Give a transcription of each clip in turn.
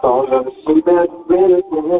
All of the shit that's really good,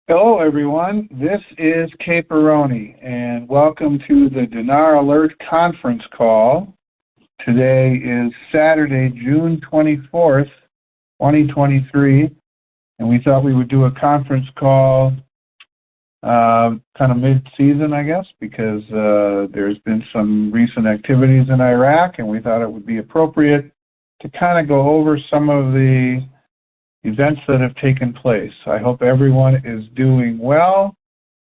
Hello, everyone. This is Caperoni, and welcome to the DinarAlert conference call. Today is Saturday, June 24th, 2023, and we thought we would do a conference call kind of mid-season, I guess, because there's been some recent activities in Iraq, and we thought it would be appropriate to kind of go over some of the events that have taken place. I hope everyone is doing well,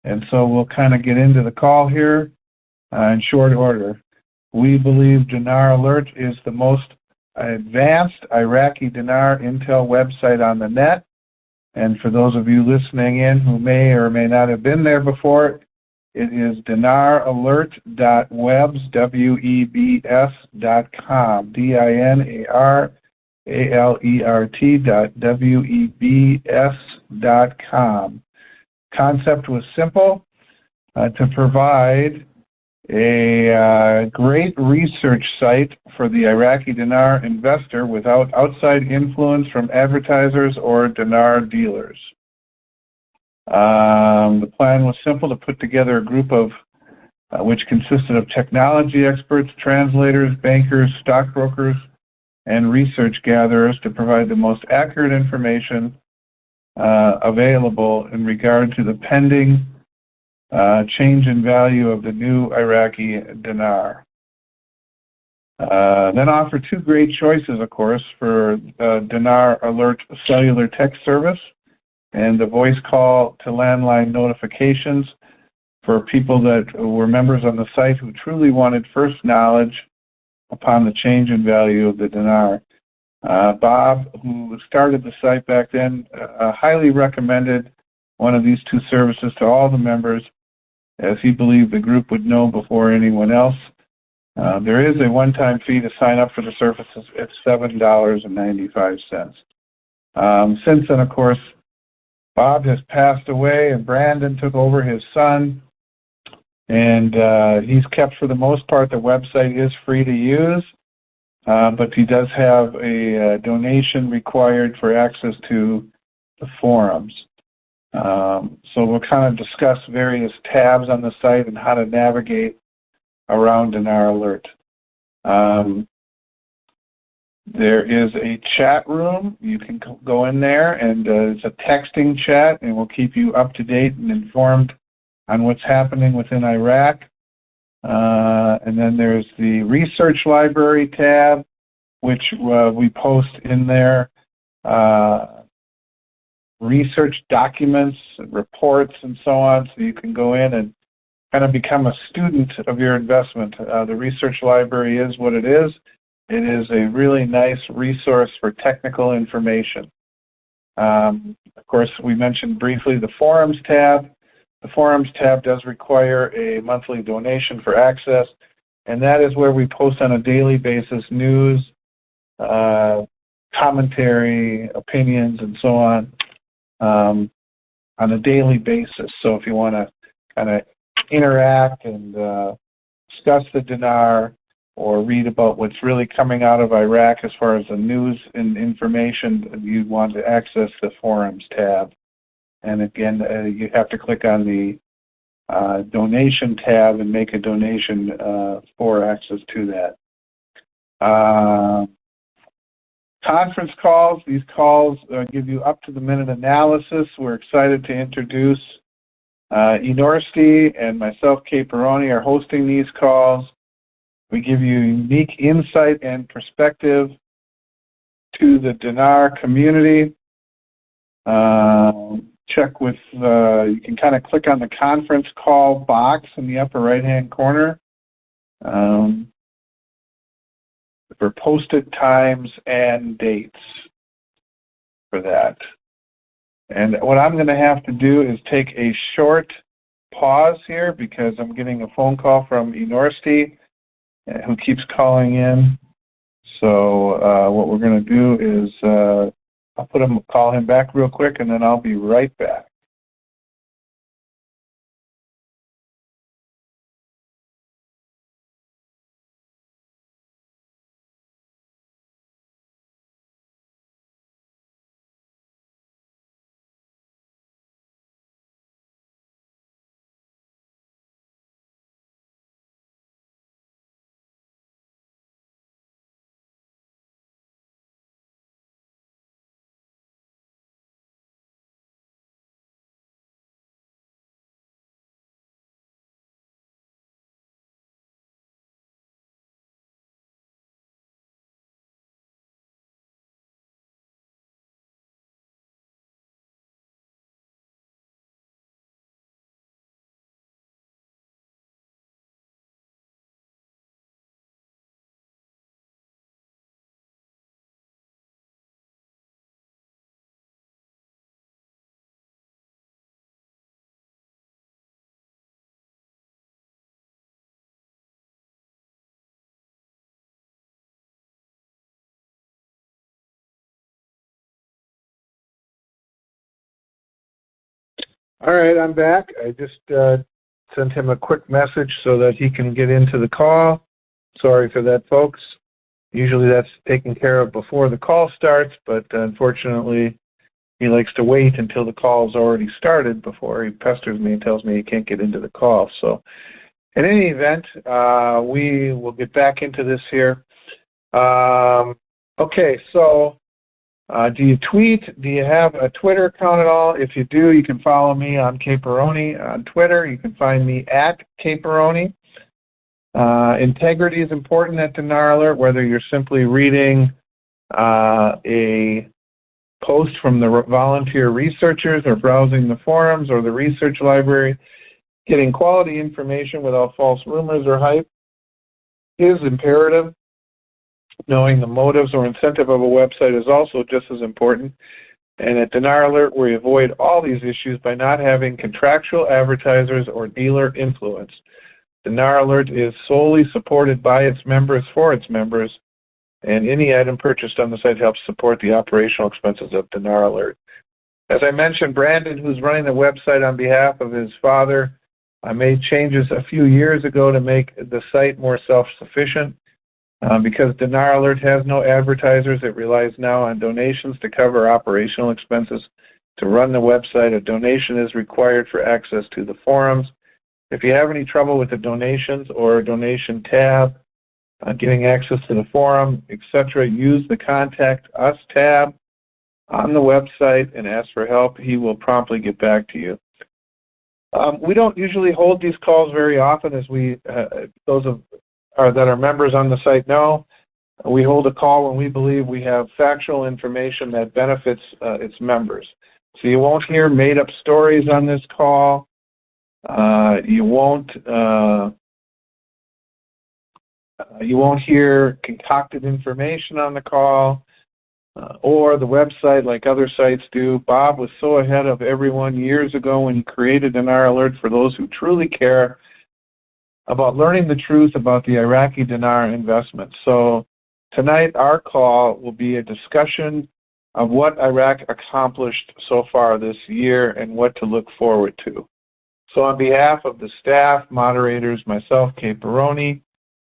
and so we'll kind of get into the call here in short order. We believe DinarAlert is the most advanced Iraqi dinar intel website on the net, and for those of you listening in who may or may not have been there before, it is dinaralert.webs.com, dinaralert.webs.com. Concept was simple, to provide a great research site for the Iraqi dinar investor without outside influence from advertisers or dinar dealers. The plan was simple: to put together a group of which consisted of technology experts, translators, bankers, stockbrokers, and research gatherers to provide the most accurate information available in regard to the pending change in value of the new Iraqi dinar. Then offer two great choices, of course, for DinarAlert cellular text service and the voice call to landline notifications for people that were members on the site who truly wanted first knowledge upon the change in value of the dinar. Bob, who started the site back then, highly recommended one of these two services to all the members, as he believed the group would know before anyone else. There is a one-time fee to sign up for the services at $7.95. Since then, of course, Bob has passed away and Brandon took over his son, and he's kept, for the most part, the website is free to use, but he does have a donation required for access to the forums. So we'll kind of discuss various tabs on the site and how to navigate around DinarAlert. There is a chat room. You can go in there, and it's a texting chat, and we'll keep you up to date and informed on what's happening within Iraq. And then there's the research library tab, which we post in there research documents, reports, and so on, so you can go in and kind of become a student of your investment. The research library is what it is. It is a really nice resource for technical information. Of course, we mentioned briefly the forums tab. The forums tab does require a monthly donation for access, and that is where we post on a daily basis news, commentary, opinions, and so on a daily basis. So if you want to kind of interact and discuss the dinar or read about what's really coming out of Iraq as far as the news and information, you want to access the forums tab. And again, you have to click on the donation tab and make a donation for access to that. Conference calls. These calls give you up-to-the-minute analysis. We're excited to introduce Enorsti and myself, Kate Peroni, are hosting these calls. We give you unique insight and perspective to the dinar community. Check with, you can kind of click on the conference call box in the upper right-hand corner for posted times and dates for that. And what I'm going to have to do is take a short pause here because I'm getting a phone call from Enorsti, who keeps calling in. So what we're going to do is I'll call him back real quick, and then I'll be right back. All right, I'm back. I just sent him a quick message so that he can get into the call. Sorry for that, folks. Usually that's taken care of before the call starts, but unfortunately he likes to wait until the call's already started before he pesters me and tells me he can't get into the call. So in any event, we will get back into this here. Okay, so Do you tweet? Do you have a Twitter account at all? If you do, you can follow me on Caperoni on Twitter. You can find me at Caperoni. Integrity is important at DinarAlert, whether you're simply reading a post from the volunteer researchers or browsing the forums or the research library. Getting quality information without false rumors or hype is imperative. Knowing the motives or incentive of a website is also just as important. And at DinarAlert, we avoid all these issues by not having contractual advertisers or dealer influence. DinarAlert is solely supported by its members for its members, and any item purchased on the site helps support the operational expenses of DinarAlert. As I mentioned, Brandon, who's running the website on behalf of his father, made changes a few years ago to make the site more self-sufficient. Because DinarAlert has no advertisers, it relies now on donations to cover operational expenses. To run the website, a donation is required for access to the forums. If you have any trouble with the donations or donation tab, getting access to the forum, etc., use the Contact Us tab on the website and ask for help. He will promptly get back to you. We don't usually hold these calls very often, as those that are members on the site know. We hold a call when we believe we have factual information that benefits its members. So you won't hear made-up stories on this call. You won't hear concocted information on the call or the website like other sites do. Bob was so ahead of everyone years ago when he created DinarAlert for those who truly care about learning the truth about the Iraqi dinar investment. So tonight our call will be a discussion of what Iraq accomplished so far this year and what to look forward to. So on behalf of the staff, moderators, myself, Caperoni,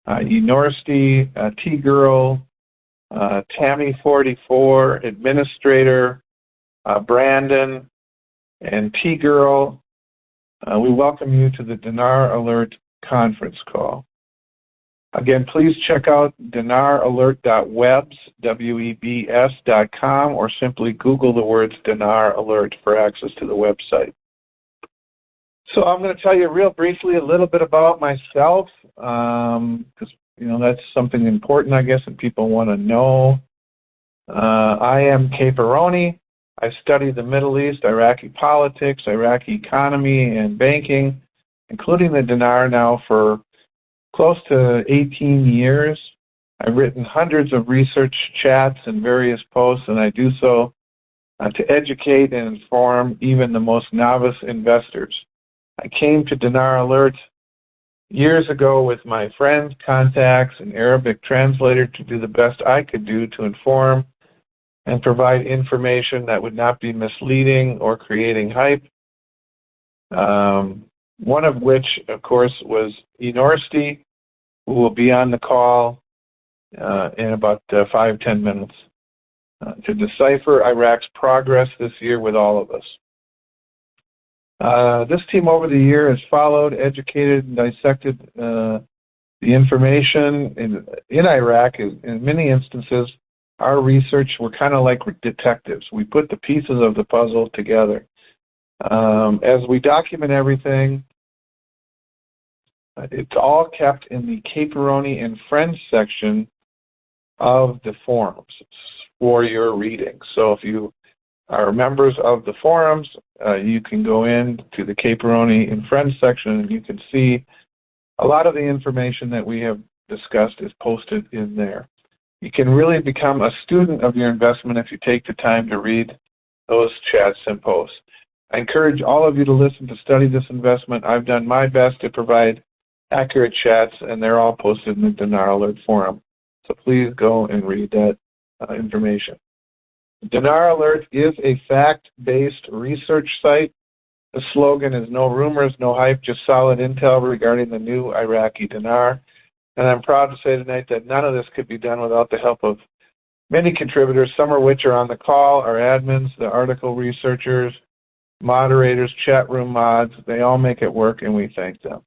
Enorsti, T-Girl, Tammy44, Administrator, Brandon, and T-Girl, we welcome you to the DinarAlert conference call. Again, please check out dinaralert.webs, webs.com, or simply Google the words DinarAlert for access to the website. So I'm going to tell you real briefly a little bit about myself, because that's something important, I guess, that people want to know. I am Caperoni. I study the Middle East, Iraqi politics, Iraqi economy, and banking, including the dinar now for close to 18 years. I've written hundreds of research chats and various posts, and I do so to educate and inform even the most novice investors. I came to DinarAlert years ago with my friends, contacts, and Arabic translator to do the best I could do to inform and provide information that would not be misleading or creating hype. One of which, of course, was Enorsti, who will be on the call in about 5-10 minutes to decipher Iraq's progress this year with all of us. This team over the year has followed, educated, and dissected the information in Iraq. In many instances, our research, we're kind of like detectives. We put the pieces of the puzzle together. As we document everything, it's all kept in the Caperoni and Friends section of the forums for your reading. So if you are members of the forums, you can go in to the Caperoni and Friends section and you can see a lot of the information that we have discussed is posted in there. You can really become a student of your investment if you take the time to read those chats and posts. I encourage all of you to listen to study this investment. I've done my best to provide accurate chats, and they're all posted in the DinarAlert forum. So please go and read that information. DinarAlert is a fact-based research site. The slogan is no rumors, no hype, just solid intel regarding the new Iraqi dinar. And I'm proud to say tonight that none of this could be done without the help of many contributors, some of which are on the call, our admins, the article researchers, moderators, chat room mods. They all make it work, and we thank them.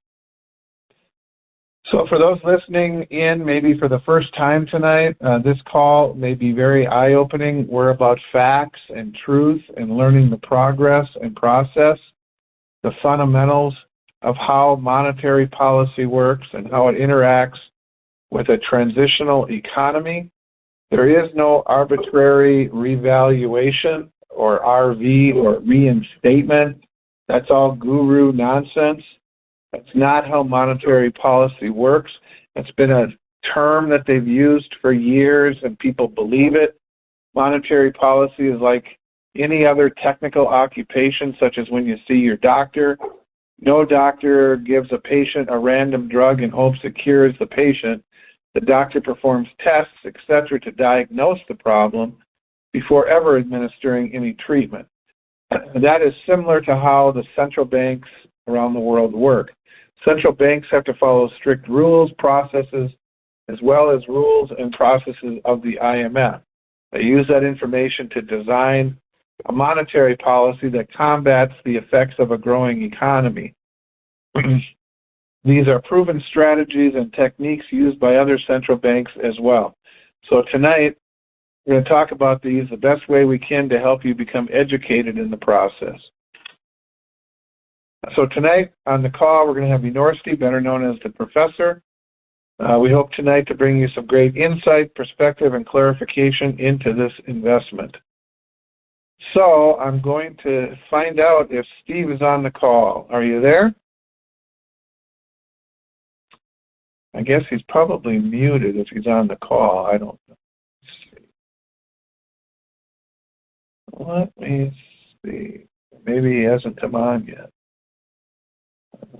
So for those listening in maybe for the first time tonight, this call may be very eye-opening. We're about facts and truth and learning the progress and process, the fundamentals of how monetary policy works and how it interacts with a transitional economy. There is no arbitrary revaluation or RV or reinstatement. That's all guru nonsense. That's not how monetary policy works. It's been a term that they've used for years and people believe it. Monetary policy is like any other technical occupation, such as when you see your doctor. No doctor gives a patient a random drug in hopes it cures the patient. The doctor performs tests, etc., to diagnose the problem before ever administering any treatment. That is similar to how the central banks around the world work. Central banks have to follow strict rules, processes, as well as rules and processes of the IMF. They use that information to design a monetary policy that combats the effects of a growing economy. These are proven strategies and techniques used by other central banks as well. So tonight, we're going to talk about these the best way we can to help you become educated in the process. So tonight on the call, we're going to have Minorski, better known as the professor. We hope tonight to bring you some great insight, perspective, and clarification into this investment. So I'm going to find out if Steve is on the call. Are you there? I guess he's probably muted if he's on the call. I don't know. Let me see. Maybe he hasn't come on yet.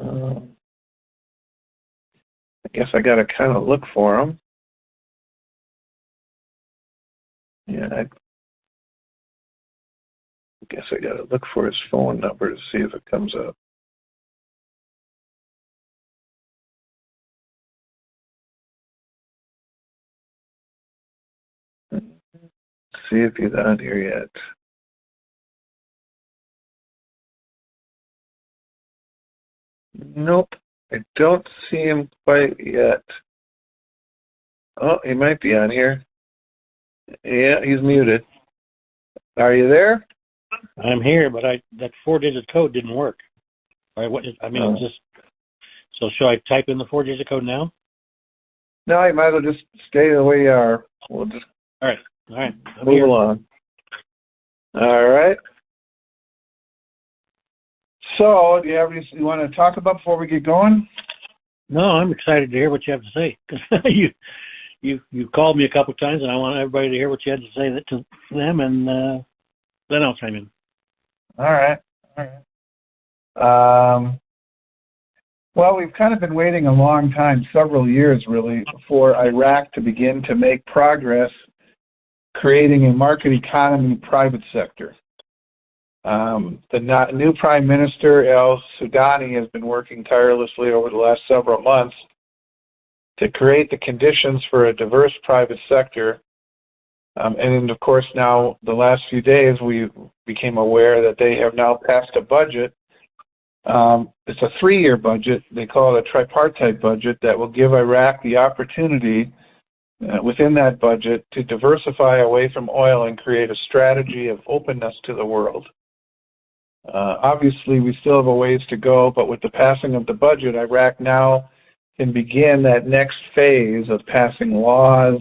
I guess I got to kind of look for him. Yeah, I guess I got to look for his phone number to see if it comes up. See if he's on here yet. Nope, I don't see him quite yet. Oh, he might be on here. Yeah, he's muted. Are you there? I'm here, but that 4-digit code didn't work. All right, it's just. So should I type in the 4-digit code now? No, you might as well just stay the way you are. We'll just All right. move along. All right. So, do you have anything you want to talk about before we get going? No, I'm excited to hear what you have to say. you called me a couple of times, and I want everybody to hear what you had to say to them, and then I'll chime in. All right. Well, we've kind of been waiting a long time, several years really, for Iraq to begin to make progress creating a market economy private sector. The new Prime Minister, al-Sudani, has been working tirelessly over the last several months to create the conditions for a diverse private sector. And of course, now, the last few days, we became aware that they have now passed a budget. It's a 3-year budget. They call it a tripartite budget that will give Iraq the opportunity within that budget to diversify away from oil and create a strategy of openness to the world. Obviously, we still have a ways to go, but with the passing of the budget, Iraq now can begin that next phase of passing laws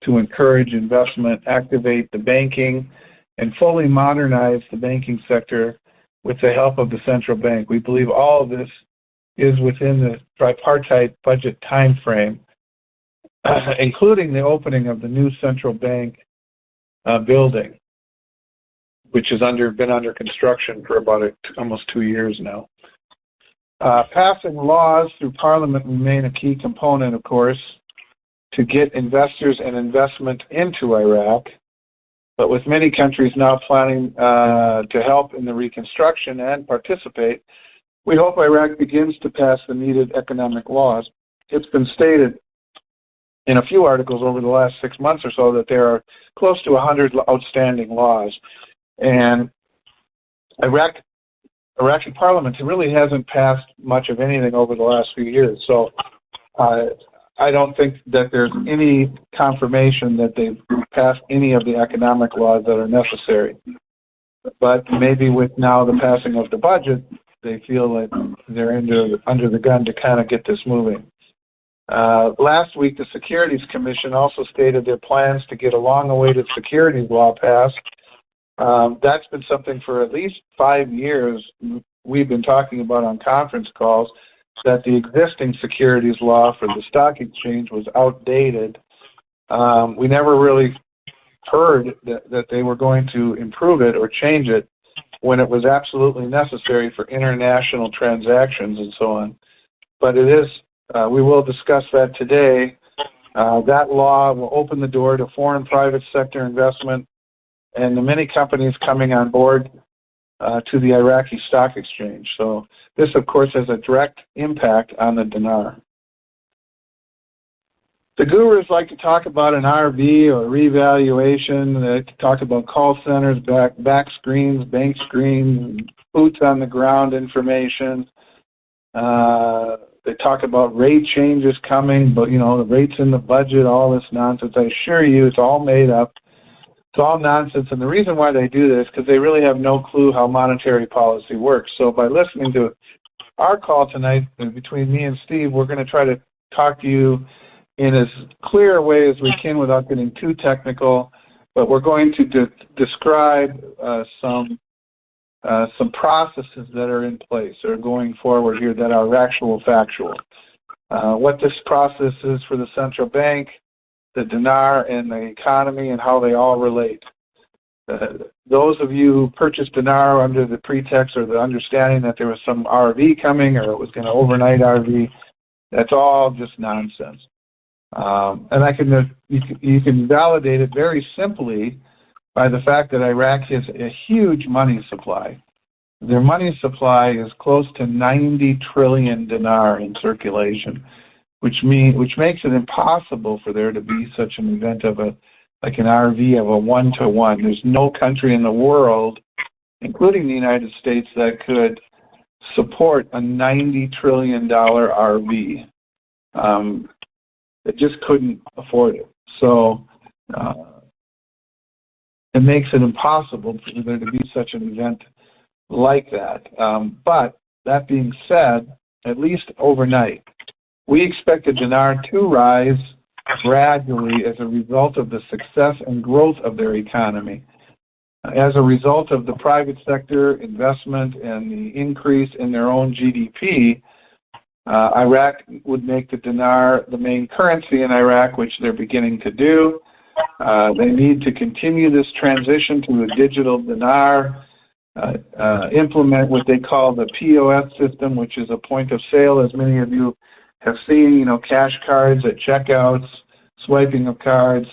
to encourage investment, activate the banking, and fully modernize the banking sector with the help of the central bank. We believe all of this is within the tripartite budget time frame, including the opening of the new central bank building, which has been under construction for about almost 2 years now. Passing laws through Parliament remain a key component, of course, to get investors and investment into Iraq. But with many countries now planning to help in the reconstruction and participate, we hope Iraq begins to pass the needed economic laws. It's been stated in a few articles over the last 6 months or so that there are close to 100 outstanding laws. And Iraqi Parliament really hasn't passed much of anything over the last few years. So I don't think that there's any confirmation that they've passed any of the economic laws that are necessary. But maybe with now the passing of the budget, they feel like they're under the gun to kind of get this moving. Last week, the Securities Commission also stated their plans to get a long-awaited securities law passed. That's been something for at least 5 years we've been talking about on conference calls, that the existing securities law for the stock exchange was outdated. We never really heard that they were going to improve it or change it when it was absolutely necessary for international transactions and so on. But it is, we will discuss that today. That law will open the door to foreign private sector investment and the many companies coming on board to the Iraqi stock exchange. So this, of course, has a direct impact on the dinar. The gurus like to talk about an RV or revaluation. They talk about call centers, back screens, bank screens, boots on the ground information. They talk about rate changes coming, but, you know, the rates in the budget, all this nonsense. I assure you, it's all made up. It's all nonsense, and the reason why they do this is because they really have no clue how monetary policy works. So by listening to our call tonight between me and Steve, we're going to try to talk to you in as clear a way as we can without getting too technical, but we're going to describe some processes that are in place or going forward here that are factual. What this process is for the central bank, the dinar, and the economy, and how they all relate. Those of you who purchased dinar under the pretext or the understanding that there was some RV coming or it was going to overnight RV, that's all just nonsense. And you can validate it very simply by the fact that Iraq has a huge money supply. Their money supply is close to 90 trillion dinar in circulation, which makes it impossible for there to be such an event of like an RV of a 1-to-1. There's no country in the world, including the United States, that could support a $90 trillion RV. It just couldn't afford it. So it makes it impossible for there to be such an event like that. But that being said, at least overnight, we expect the dinar to rise gradually as a result of the success and growth of their economy. As a result of the private sector investment and the increase in their own GDP, Iraq would make the dinar the main currency in Iraq, which they're beginning to do. They need to continue this transition to a digital dinar, implement what they call the POS system, which is a point of sale, as many of you have seen, you know, cash cards at checkouts, swiping of cards,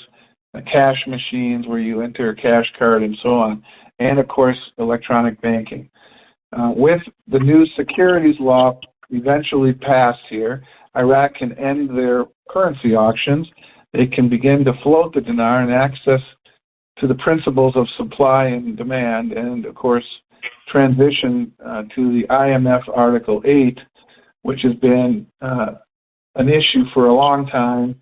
cash machines where you enter a cash card and so on, and of course electronic banking. With the new securities law eventually passed here, Iraq can end their currency auctions. They can begin to float the dinar and access to the principles of supply and demand, and of course transition to the IMF Article 8, which has been an issue for a long time,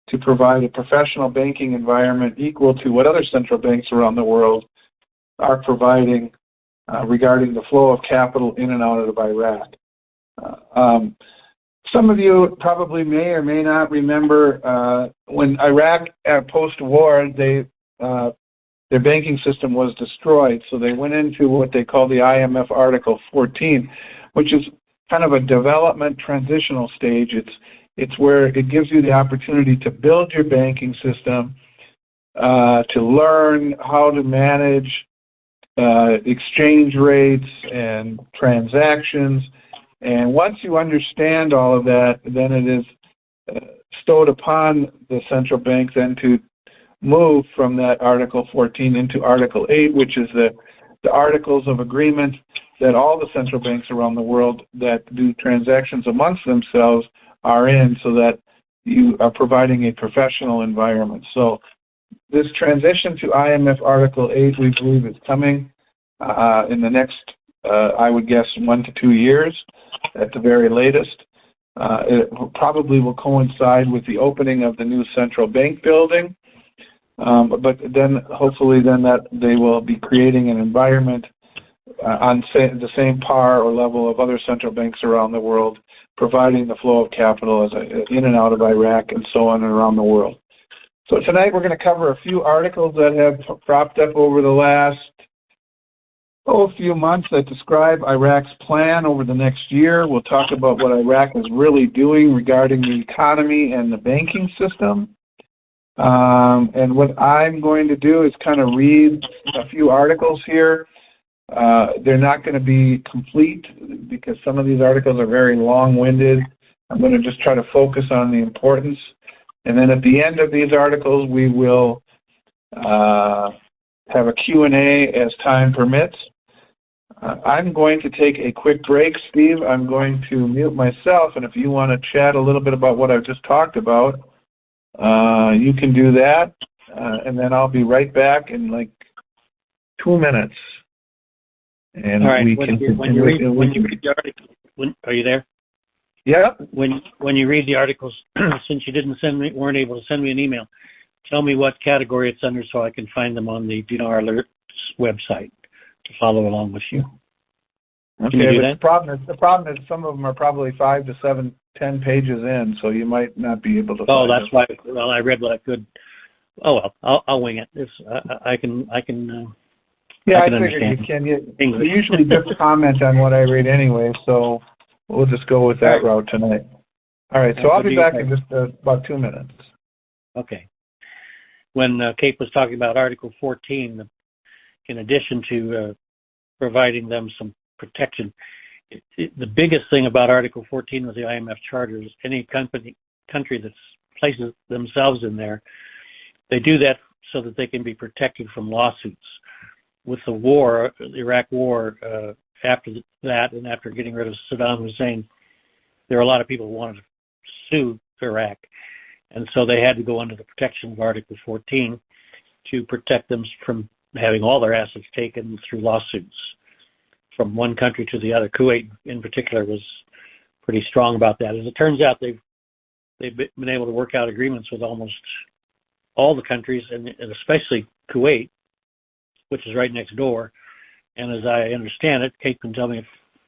to provide a professional banking environment equal to what other central banks around the world are providing regarding the flow of capital in and out of Iraq. Some of you probably may or may not remember when Iraq, post-war, their banking system was destroyed, so they went into what they call the IMF Article 14, which is kind of a development transitional stage. It's where it gives you the opportunity to build your banking system, to learn how to manage exchange rates and transactions. And once you understand all of that, then it is bestowed upon the central bank then to move from that Article 14 into Article 8, which is the Articles of Agreement that all the central banks around the world that do transactions amongst themselves are in, so that you are providing a professional environment. So this transition to IMF Article 8, we believe, is coming in the next, I would guess, 1 to 2 years at the very latest. It probably will coincide with the opening of the new central bank building, but then hopefully that they will be creating an environment on the same par or level of other central banks around the world, providing the flow of capital in and out of Iraq and so on and around the world. So tonight we're going to cover a few articles that have cropped up over the last few months that describe Iraq's plan over the next year. We'll talk about what Iraq is really doing regarding the economy and the banking system. And what I'm going to do is kind of read a few articles here. They're not going to be complete because some of these articles are very long-winded. I'm going to just try to focus on the importance. And then at the end of these articles, we will have a Q&A as time permits. I'm going to take a quick break, Steve. I'm going to mute myself, and if you want to chat a little bit about what I've just talked about, you can do that, and then I'll be right back in like 2 minutes. And all right. we When can you read the article, are you there? Yeah. When you read the articles, since you weren't able to send me an email, tell me what category it's under so I can find them on the DinarAlert website to follow along with you. Okay, but the problem is some of them are probably 5 to 7, 10 pages in, so you might not be able to. Oh, that's why. Well, I read what I could. Oh well, I'll wing it. I can. Yeah, I can figured you can. You usually just comment on what I read anyway, so we'll just go with that route tonight. All right, so I'll be back in just about 2 minutes. Okay. When Kate was talking about Article 14, in addition to providing them some protection, the biggest thing about Article 14 was the IMF charter is any country that places themselves in there, they do that so that they can be protected from lawsuits. With the war, the Iraq war, after that and after getting rid of Saddam Hussein, there were a lot of people who wanted to sue Iraq, and so they had to go under the protection of Article 14 to protect them from having all their assets taken through lawsuits from one country to the other. Kuwait, in particular, was pretty strong about that. As it turns out, they've been able to work out agreements with almost all the countries, and especially Kuwait, which is right next door. And as I understand it, Kate can tell me if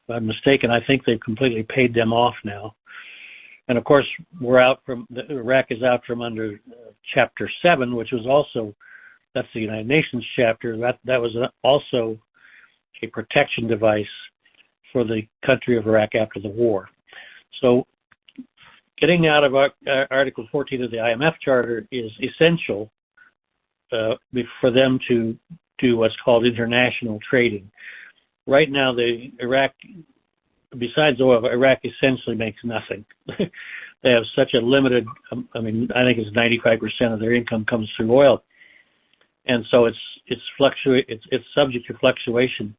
I'm mistaken, I think they've completely paid them off now. And of course, Iraq is out from under Chapter 7, which was also, that's the United Nations chapter. That was also a protection device for the country of Iraq after the war. So getting out of Article 14 of the IMF charter is essential for them to do what's called international trading. Right now, besides oil, Iraq essentially makes nothing. They have such a limited, I think it's 95% of their income comes through oil. And so it's subject to fluctuation.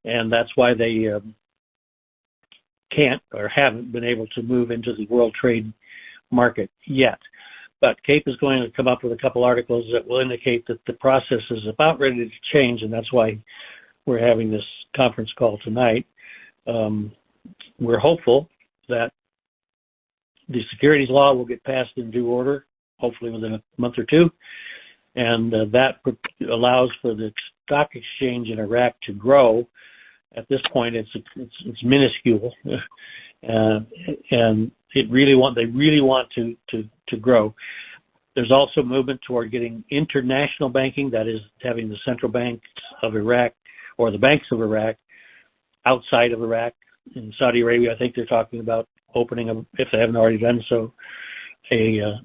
And that's why they can't or haven't been able to move into the world trade market yet. But Kate is going to come up with a couple articles that will indicate that the process is about ready to change, and that's why we're having this conference call tonight. We're hopeful that the securities law will get passed in due order, hopefully within a month or two, and that allows for the stock exchange in Iraq to grow. At this point, it's minuscule, and they really want to grow. There's also movement toward getting international banking, that is, having the central banks of Iraq or the banks of Iraq outside of Iraq. In Saudi Arabia, I think they're talking about opening, if they haven't already done so, an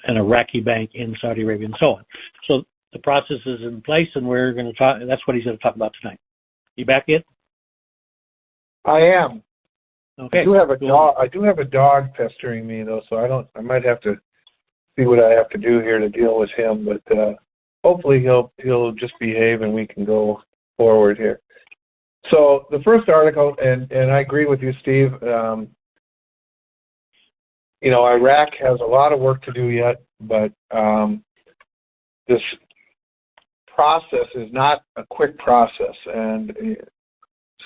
Iraqi bank in Saudi Arabia and so on. So the process is in place, and we're going to talk. That's what he's going to talk about tonight. You back yet? I am. Okay. I do have a dog pestering me though, so I might have to see what I have to do here to deal with him. But hopefully he'll just behave and we can go forward here. So the first article, and I agree with you, Steve. Iraq has a lot of work to do yet, but this process is not a quick process. And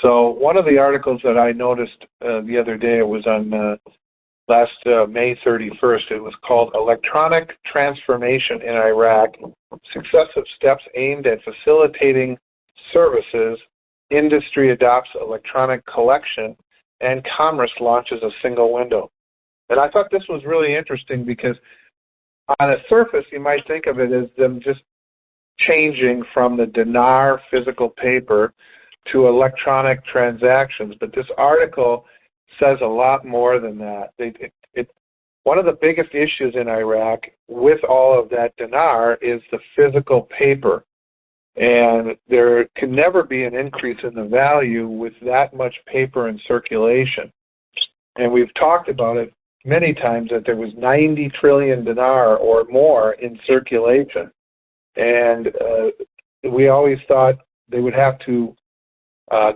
so one of the articles that I noticed the other day, it was on last May 31st. It was called Electronic Transformation in Iraq, Successive Steps Aimed at Facilitating Services, Industry Adopts Electronic Collection, and Commerce Launches a Single Window. And I thought this was really interesting because on the surface, you might think of it as them just changing from the dinar physical paper to electronic transactions. But this article says a lot more than that. One of the biggest issues in Iraq with all of that dinar is the physical paper. And there can never be an increase in the value with that much paper in circulation. And we've talked about it many times that there was 90 trillion dinar or more in circulation. And we always thought they would have to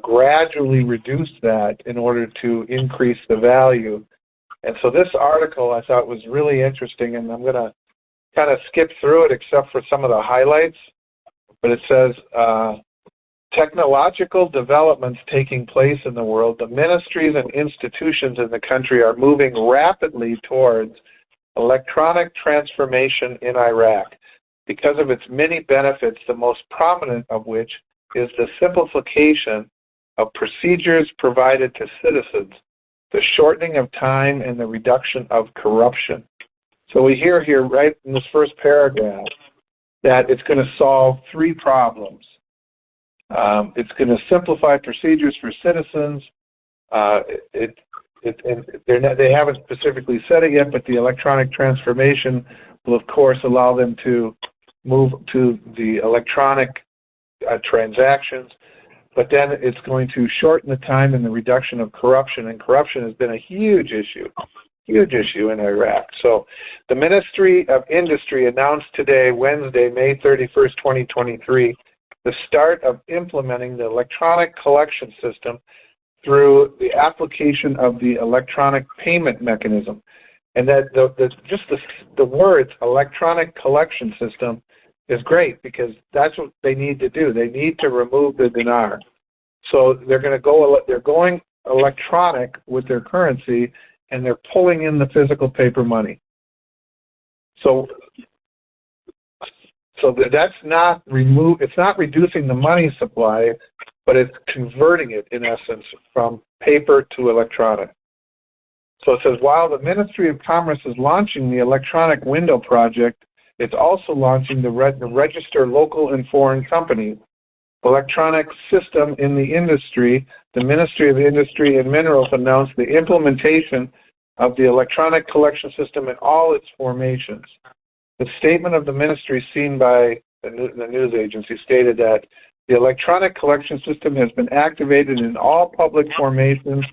gradually reduce that in order to increase the value. And so this article I thought was really interesting, and I'm going to kind of skip through it except for some of the highlights. But it says, technological developments taking place in the world, the ministries and institutions in the country are moving rapidly towards electronic transformation in Iraq because of its many benefits, the most prominent of which is the simplification of procedures provided to citizens, the shortening of time, and the reduction of corruption. So we hear here right in this first paragraph that it's going to solve three problems. It's going to simplify procedures for citizens. They haven't specifically said it yet, but the electronic transformation will, of course, allow them to move to the electronic transactions. But then it's going to shorten the time and the reduction of corruption, and corruption has been a huge issue in Iraq. So the Ministry of Industry announced today, Wednesday, May 31st, 2023, the start of implementing the electronic collection system through the application of the electronic payment mechanism. And that the words electronic collection system is great because that's what they need to do. They need to remove the dinar. So they're going electronic with their currency, and they're pulling in the physical paper money. So that's not it's not reducing the money supply, but it's converting it, in essence, from paper to electronic. So it says, while the Ministry of Commerce is launching the electronic window project, it's also launching the Register Local and Foreign Companies electronic system in the industry. The Ministry of Industry and Minerals announced the implementation of the electronic collection system in all its formations. The statement of the ministry seen by the news agency stated that the electronic collection system has been activated in all public formations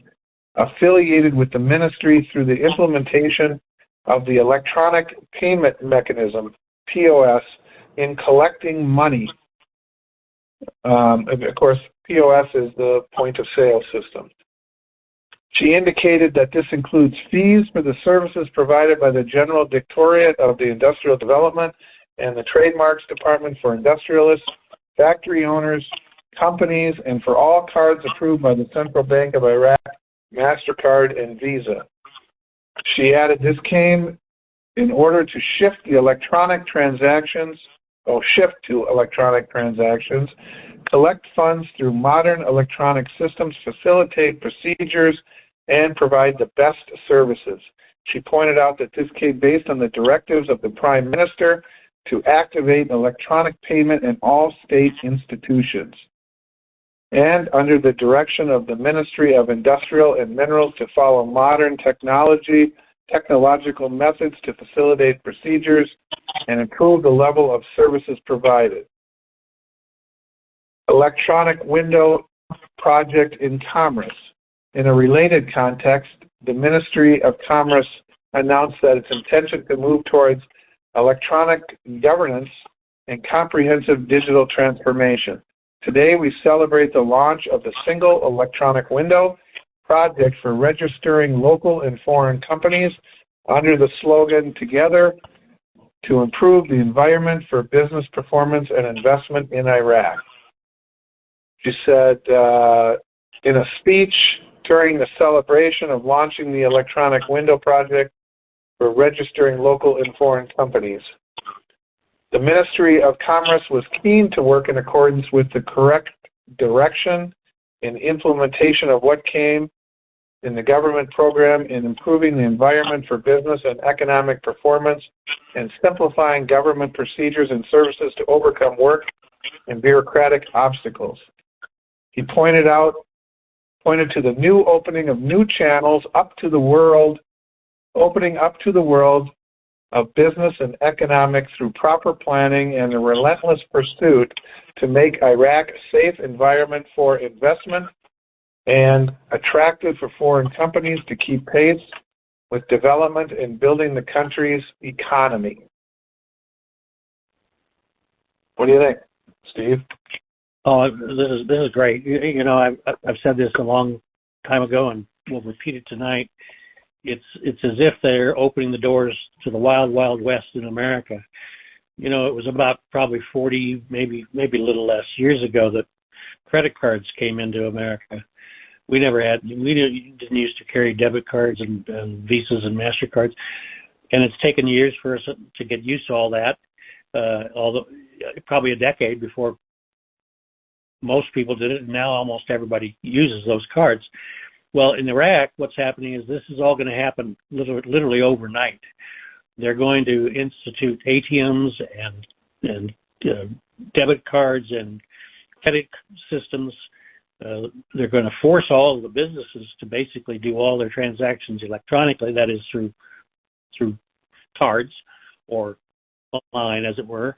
affiliated with the ministry through the implementation of the electronic payment mechanism, POS, in collecting money. Of course, POS is the point of sale system. She indicated that this includes fees for the services provided by the General Directorate of the Industrial Development and the Trademarks Department for industrialists, factory owners, companies, and for all cards approved by the Central Bank of Iraq, MasterCard, and Visa. She added this came in order to shift to electronic transactions, collect funds through modern electronic systems, facilitate procedures, and provide the best services. She pointed out that this came based on the directives of the Prime Minister to activate electronic payment in all state institutions, and under the direction of the Ministry of Industrial and Minerals to follow modern technological methods to facilitate procedures and improve the level of services provided. Electronic window project in commerce. In a related context, the Ministry of Commerce announced that its intention to move towards electronic governance and comprehensive digital transformation. Today, we celebrate the launch of the Single Electronic Window project for registering local and foreign companies under the slogan, Together to Improve the Environment for Business Performance and Investment in Iraq. She said in a speech to ensuring the celebration of launching the electronic window project for registering local and foreign companies. The Ministry of Commerce was keen to work in accordance with the correct direction and implementation of what came in the government program in improving the environment for business and economic performance and simplifying government procedures and services to overcome work and bureaucratic obstacles. He pointed to the new opening of new channels up to the world, opening up to the world of business and economic through proper planning and a relentless pursuit to make Iraq a safe environment for investment and attractive for foreign companies to keep pace with development and building the country's economy. What do you think, Steve? Oh, this is great. You know, I've said this a long time ago, and we'll repeat it tonight. It's as if they're opening the doors to the wild, wild west in America. You know, it was about probably 40, maybe a little less years ago that credit cards came into America. We didn't used to carry debit cards and Visas and MasterCards, and it's taken years for us to get used to all that. Although probably a decade before most people did it, and now almost everybody uses those cards. Well, in Iraq, what's happening is this is all going to happen literally overnight. They're going to institute ATMs and debit cards and credit systems. They're going to force all of the businesses to basically do all their transactions electronically, that is through cards or online, as it were.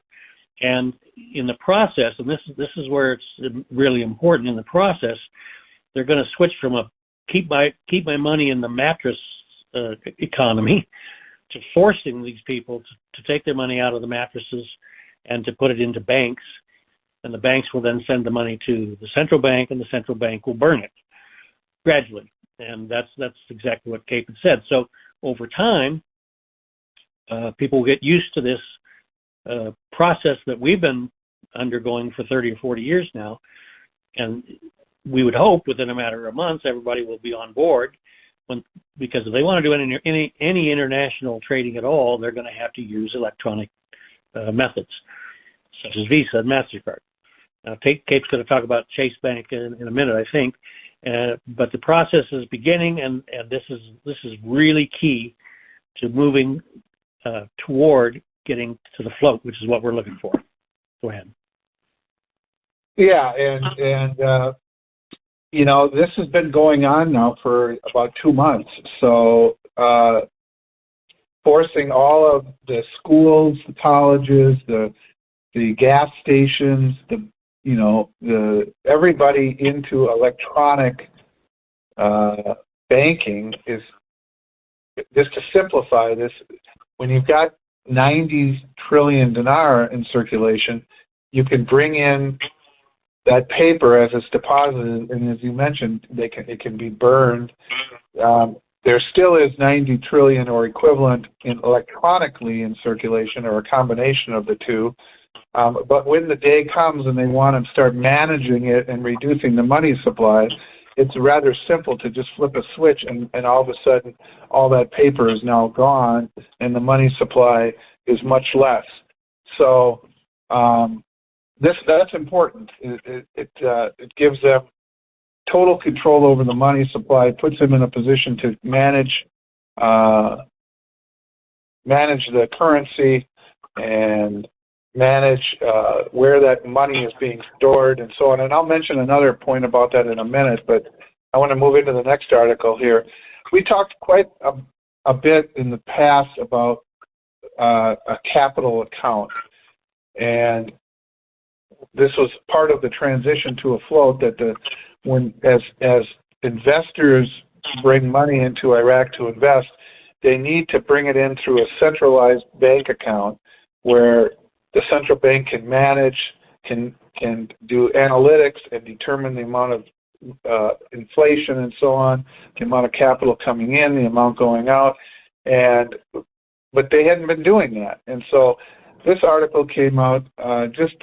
And in the process, and this is where it's really important, in the process, they're going to switch from a keep my money in the mattress economy to forcing these people to take their money out of the mattresses and to put it into banks. And the banks will then send the money to the central bank, and the central bank will burn it gradually. And that's exactly what Cape had said. So over time, people will get used to this process that we've been undergoing for 30 or 40 years now. And we would hope within a matter of months, everybody will be on board, because if they want to do any international trading at all, they're going to have to use electronic methods, such as Visa and MasterCard. Now, Kate's going to talk about Chase Bank in a minute, I think, but the process is beginning, and this is really key to moving toward getting to the float, which is what we're looking for. Go ahead. Yeah, and you know, this has been going on now for about 2 months. So forcing all of the schools, the colleges, the gas stations, everybody into electronic banking is, just to simplify this, when you've got 90 trillion dinar in circulation, you can bring in that paper as it's deposited, and as you mentioned, it can be burned. There still is 90 trillion or equivalent electronically in circulation, or a combination of the two. But when the day comes and they want to start managing it and reducing the money supply, it's rather simple to just flip a switch, and all of a sudden all that paper is now gone and the money supply is much less. So that's important. It gives them total control over the money supply, puts them in a position to manage the currency and manage where that money is being stored and so on. And I'll mention another point about that in a minute, but I want to move into the next article here. We talked quite a bit in the past about a capital account, and this was part of the transition to a float, that as investors bring money into Iraq to invest, they need to bring it in through a centralized bank account where the central bank can manage, can do analytics and determine the amount of inflation and so on, the amount of capital coming in, the amount going out, but they hadn't been doing that. And so this article came out just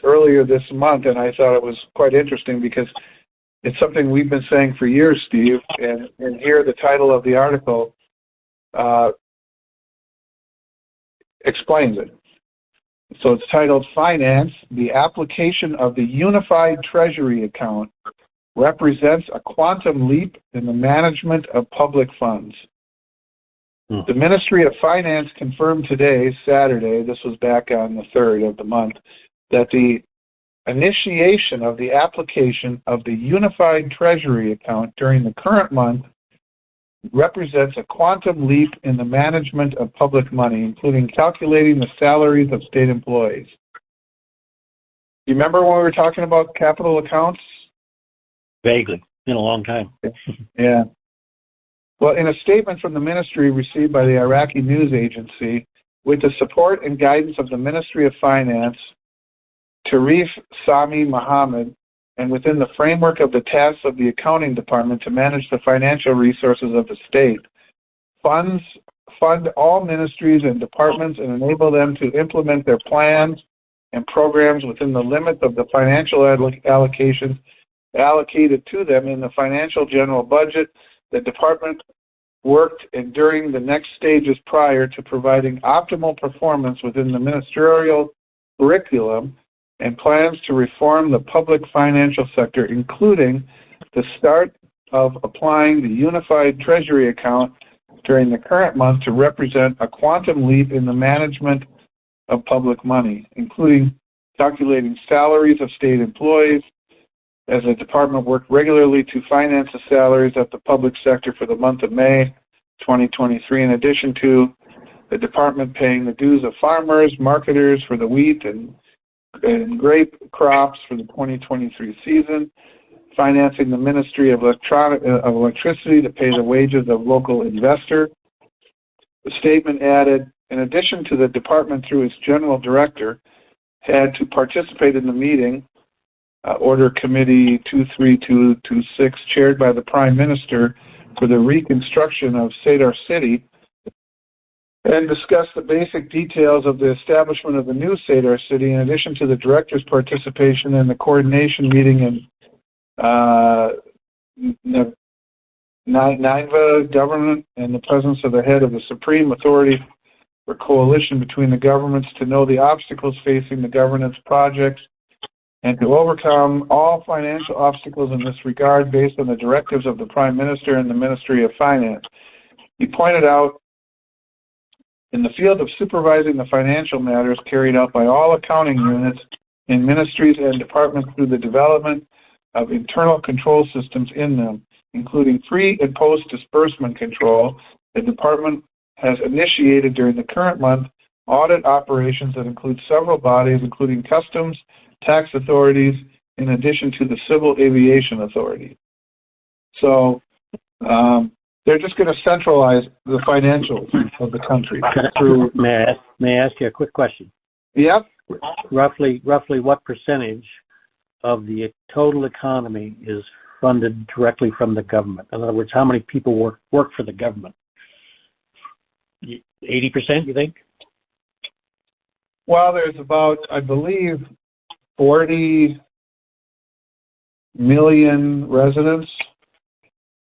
earlier this month, and I thought it was quite interesting because it's something we've been saying for years, Steve, and here the title of the article explains it. So it's titled, Finance, the application of the Unified Treasury Account represents a quantum leap in the management of public funds. The Ministry of Finance confirmed today, Saturday, this was back on the 3rd of the month, that the initiation of the application of the Unified Treasury Account during the current month represents a quantum leap in the management of public money, including calculating the salaries of state employees. You remember when we were talking about capital accounts? Vaguely, in a long time. Yeah. Well, in a statement from the ministry received by the Iraqi news agency, with the support and guidance of the Ministry of Finance, Tarif Sami Mohammed, and within the framework of the tasks of the accounting department to manage the financial resources of the state, fund all ministries and departments and enable them to implement their plans and programs within the limits of the financial allocations allocated to them in the financial general budget. The department worked and during the next stages prior to providing optimal performance within the ministerial curriculum and plans to reform the public financial sector, including the start of applying the Unified Treasury Account during the current month to represent a quantum leap in the management of public money, including calculating salaries of state employees, as the department worked regularly to finance the salaries of the public sector for the month of May 2023, in addition to the department paying the dues of farmers, marketers for the wheat and grape crops for the 2023 season, financing the Ministry of Electricity to pay the wages of local investor. The statement added, in addition to the department through its general director, had to participate in the meeting, Order Committee 23226, chaired by the Prime Minister for the reconstruction of Sadr City, and discuss the basic details of the establishment of the new Sadr City, in addition to the director's participation in the coordination meeting in Nineveh government and the presence of the head of the Supreme Authority for Coalition between the governments to know the obstacles facing the governance projects and to overcome all financial obstacles in this regard based on the directives of the Prime Minister and the Ministry of Finance. He pointed out, in the field of supervising the financial matters carried out by all accounting units in ministries and departments through the development of internal control systems in them, including pre- and post-disbursement control, the department has initiated during the current month audit operations that include several bodies, including customs, tax authorities, in addition to the Civil Aviation Authority. So they're just going to centralize the financials of the country. Through. May I ask you a quick question? Yep. Roughly what percentage of the total economy is funded directly from the government? In other words, how many people work for the government? 80%, you think? Well, there's about, I believe, 40 million residents,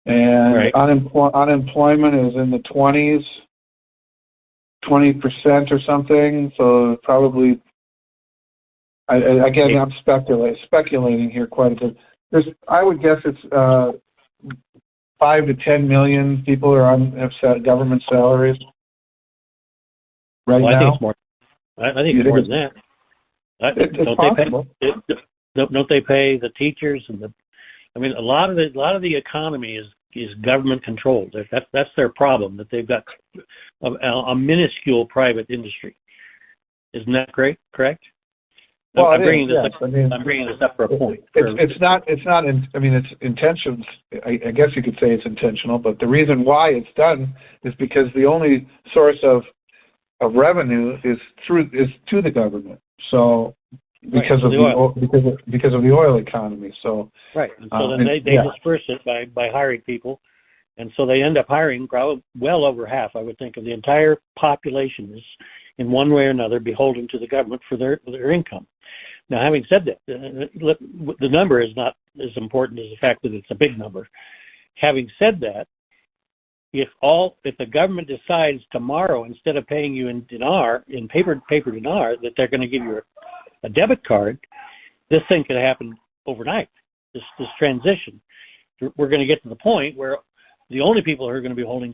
and right. Unemployment is in the 20% or something. So probably, again, I'm speculating here quite a bit. I would guess it's 5 to 10 million people have government salaries right now. I think it's more. I think it's more than that. It's possible. Don't they pay the teachers and a lot of the economy is government controlled. That's their problem, that they've got a minuscule private industry. Isn't that correct? Well, I'm bringing this up for a point. It's intentions. I guess you could say it's intentional, but the reason why it's done is because the only source of revenue is to the government. So because of the oil economy. So right. And so then they disperse it by hiring people, and so they end up hiring probably well over half, I would think, of the entire population is in one way or another beholden to the government for their income. Now, having said that, the number is not as important as the fact that it's a big number. Having said that, if the government decides tomorrow, instead of paying you in paper dinar, that they're going to give you a debit card, this thing could happen overnight. This transition, we're going to get to the point where the only people who are going to be holding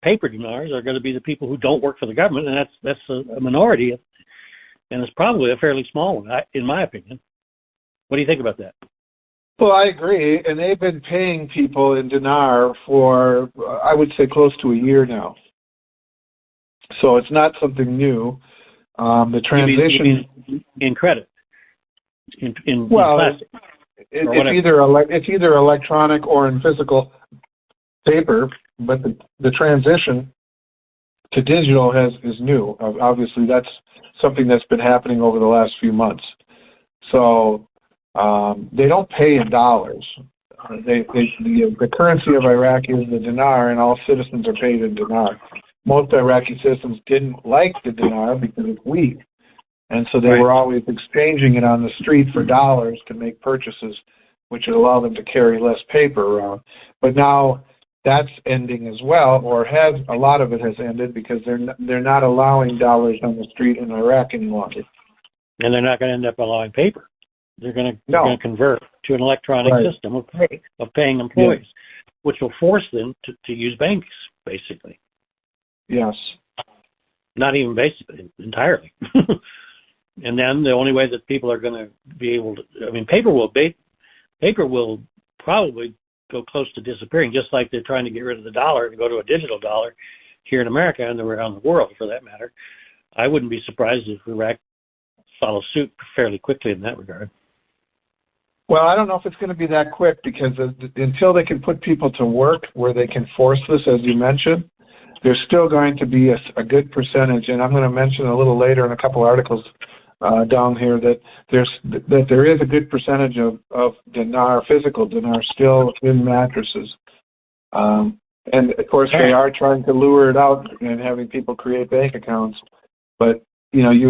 paper dinars, are going to be the people who don't work for the government, and that's a minority, and it's probably a fairly small one, in my opinion. What do you think about that? Well, I agree, and they've been paying people in dinar for, I would say, close to a year now. So it's not something new. The transition... You mean in credit? In well, plastic? It's either electronic or in physical paper, but the transition to digital is new. Obviously, that's something that's been happening over the last few months. So they don't pay in dollars. The currency of Iraq is the dinar, and all citizens are paid in dinar. Most Iraqi citizens didn't like the dinar because it's weak, and so they were always exchanging it on the street for dollars to make purchases, which would allow them to carry less paper around. But now that's ending as well, or a lot of it has ended, because they're not allowing dollars on the street in Iraq any longer. And they're not going to end up allowing paper. They're going to convert to an electronic system of paying employees, which will force them to use banks, basically. Yes. Not even basically, entirely. And then the only way that people are going to be able to, paper will probably go close to disappearing, just like they're trying to get rid of the dollar and go to a digital dollar here in America and around the world, for that matter. I wouldn't be surprised if Iraq follows suit fairly quickly in that regard. Well, I don't know if it's going to be that quick, because until they can put people to work where they can force this, as you mentioned, there's still going to be a good percentage, and I'm going to mention a little later in a couple articles down here that there is a good percentage of dinar, physical dinar, still in mattresses. And of course, they are trying to lure it out and having people create bank accounts. But the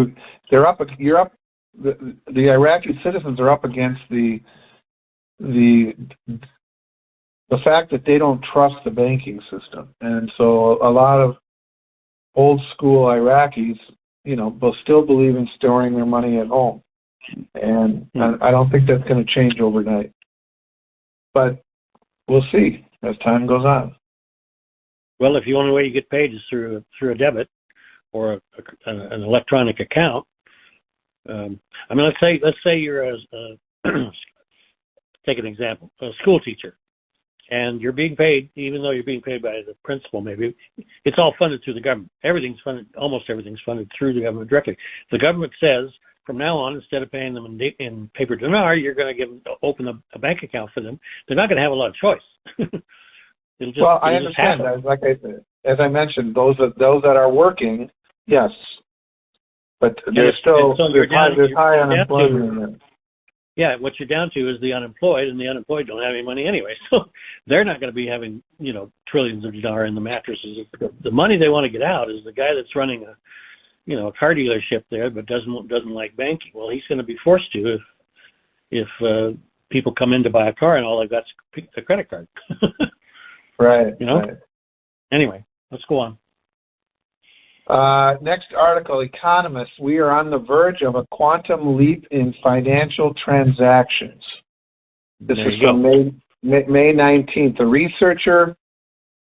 Iraqi citizens are up against the fact that they don't trust the banking system, and so a lot of old school Iraqis, will still believe in storing their money at home, and I don't think that's going to change overnight. But we'll see as time goes on. Well, if the only way you get paid is through a debit or an electronic account, let's say you're take an example, a school teacher, and you're being paid, even though you're being paid by the principal, maybe it's all funded through the government. Almost everything's funded through the government directly. The government says from now on, instead of paying them in paper dinar, you're going to open a bank account for them. They're not going to have a lot of choice. I understand that. As I mentioned, those that are working, yes, but there's high unemployment in there. Yeah, what you're down to is the unemployed, and the unemployed don't have any money anyway, so they're not going to be having trillions of dinar in the mattresses. The money they want to get out is the guy that's running a car dealership there, but doesn't like banking. Well, he's going to be forced to if people come in to buy a car and all they've got is a credit card. Right. Right. Anyway, let's go on. Next article, Economist. We are on the verge of a quantum leap in financial transactions. This is from May 19th. A researcher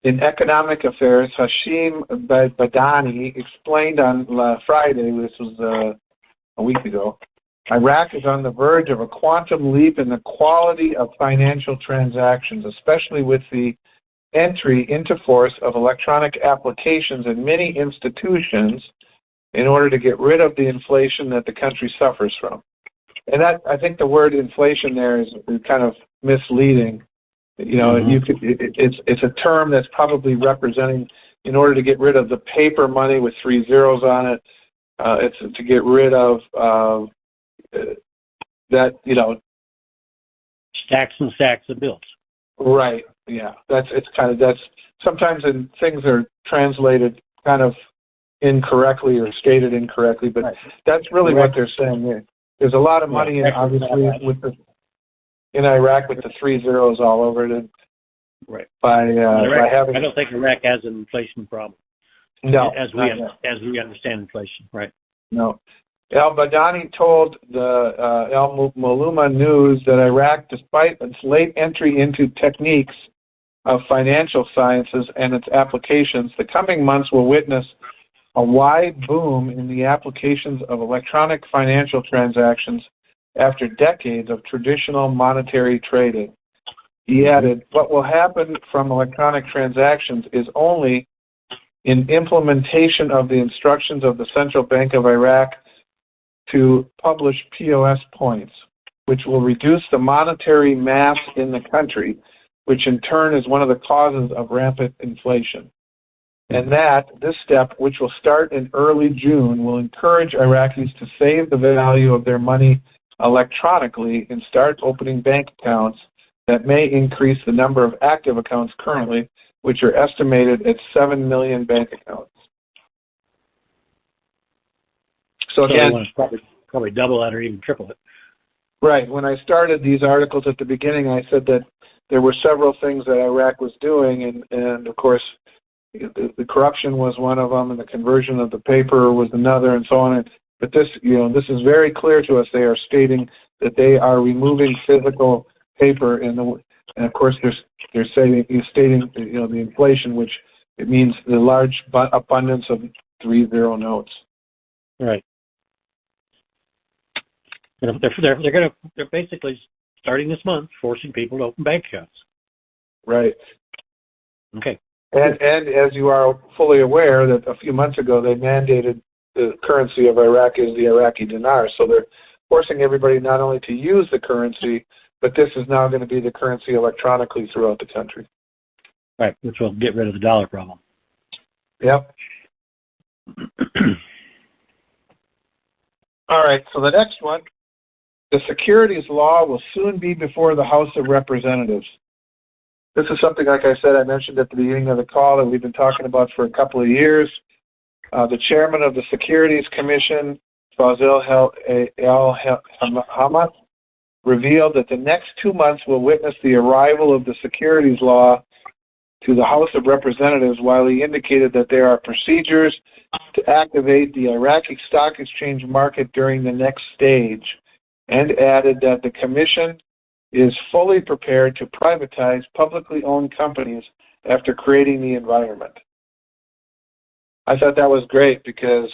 in economic affairs, Hashim Badani, explained on Friday, this was a week ago, Iraq is on the verge of a quantum leap in the quality of financial transactions, especially with the entry into force of electronic applications in many institutions in order to get rid of the inflation that the country suffers from. And I think the word inflation there is kind of misleading. It's a term that's probably representing, in order to get rid of the paper money with 3 zeros on it, it's to get rid of that, stacks and stacks of bills. Right. Yeah. That's sometimes things are translated kind of incorrectly or stated incorrectly, but that's really what they're saying here. There's a lot of money in, obviously, with the in Iraq with the 3 zeros all over it. Right. By having. I don't think Iraq has an inflation problem. No. As we understand inflation, right? No. Al-Badani told the Al-Maluma News that Iraq, despite its late entry into techniques of financial sciences and its applications, the coming months will witness a wide boom in the applications of electronic financial transactions after decades of traditional monetary trading. He added, what will happen from electronic transactions is only in implementation of the instructions of the Central Bank of Iraq to publish POS points, which will reduce the monetary mass in the country, which in turn is one of the causes of rampant inflation. And that this step, which will start in early June, will encourage Iraqis to save the value of their money electronically and start opening bank accounts that may increase the number of active accounts currently, which are estimated at 7 million bank accounts. So again, they want to probably double that or even triple it. Right. When I started these articles at the beginning, I said that there were several things that Iraq was doing, and of course, the corruption was one of them, and the conversion of the paper was another, and so on. But this, this is very clear to us. They are stating that they are removing physical paper, and of course, they're stating the inflation, which it means the large abundance of 3 zero notes. Right. They're basically starting this month forcing people to open bank accounts. Right. Okay. And as you are fully aware, that a few months ago they mandated the currency of Iraq is the Iraqi dinar. So they're forcing everybody not only to use the currency, but this is now going to be the currency electronically throughout the country. Right, which will get rid of the dollar problem. Yep. All right, so the next one, the securities law will soon be before the House of Representatives. This is something, like I said, I mentioned at the beginning of the call that we've been talking about for a couple of years. The chairman of the Securities Commission, Fazil al-Hamad, revealed that the next 2 months will witness the arrival of the securities law to the House of Representatives, while he indicated that there are procedures to activate the Iraqi stock exchange market during the next stage, and added that the Commission is fully prepared to privatize publicly owned companies after creating the environment. I thought that was great, because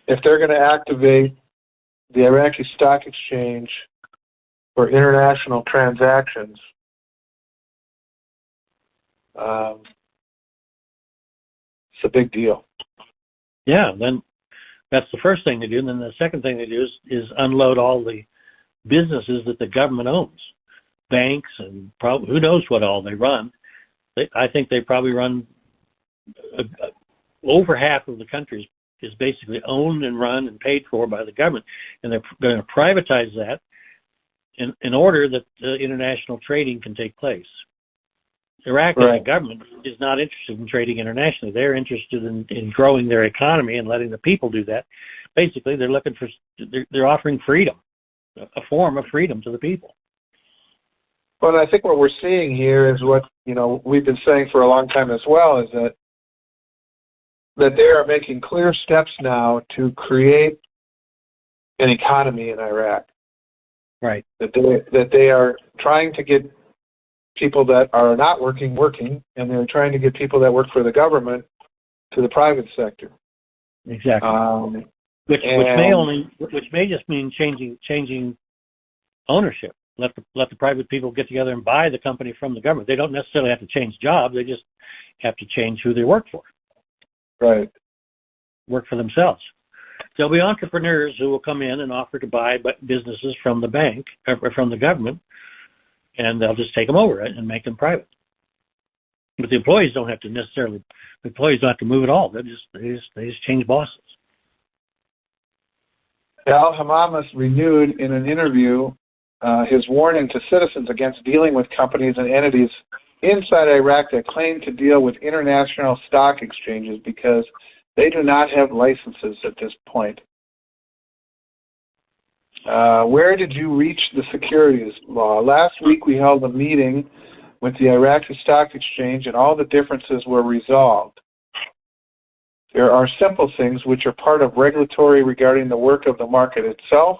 if they're going to activate the Iraqi stock exchange for international transactions, it's a big deal. Yeah, then that's the first thing they do. And then the second thing they do is unload all the businesses that the government owns, banks, and probably who knows what all they run. I think they probably run over half of the country is basically owned and run and paid for by the government, and they're going to privatize that in order that international trading can take place. Iraq as a government is not interested in trading internationally. They're interested in growing their economy and letting the people do that. Basically, they're offering freedom, a form of freedom to the people. Well, I think what we're seeing here is what we've been saying for a long time as well, is that they are making clear steps now to create an economy in Iraq. Right. That they are trying to get people that are not working, and they're trying to get people that work for the government to the private sector. Exactly. Which may just mean changing ownership. Let the private people get together and buy the company from the government. They don't necessarily have to change jobs. They just have to change who they work for. Right. Work for themselves. There'll be entrepreneurs who will come in and offer to buy businesses from the bank or from the government, and they'll just take them over and make them private. But the employees don't have to move at all. They just change bosses. Al-Hamad renewed in an interview his warning to citizens against dealing with companies and entities inside Iraq that claim to deal with international stock exchanges because they do not have licenses at this point. Where did you reach the securities law? Last week we held a meeting with the Iraqi Stock Exchange and all the differences were resolved. There are simple things which are part of regulatory regarding the work of the market itself,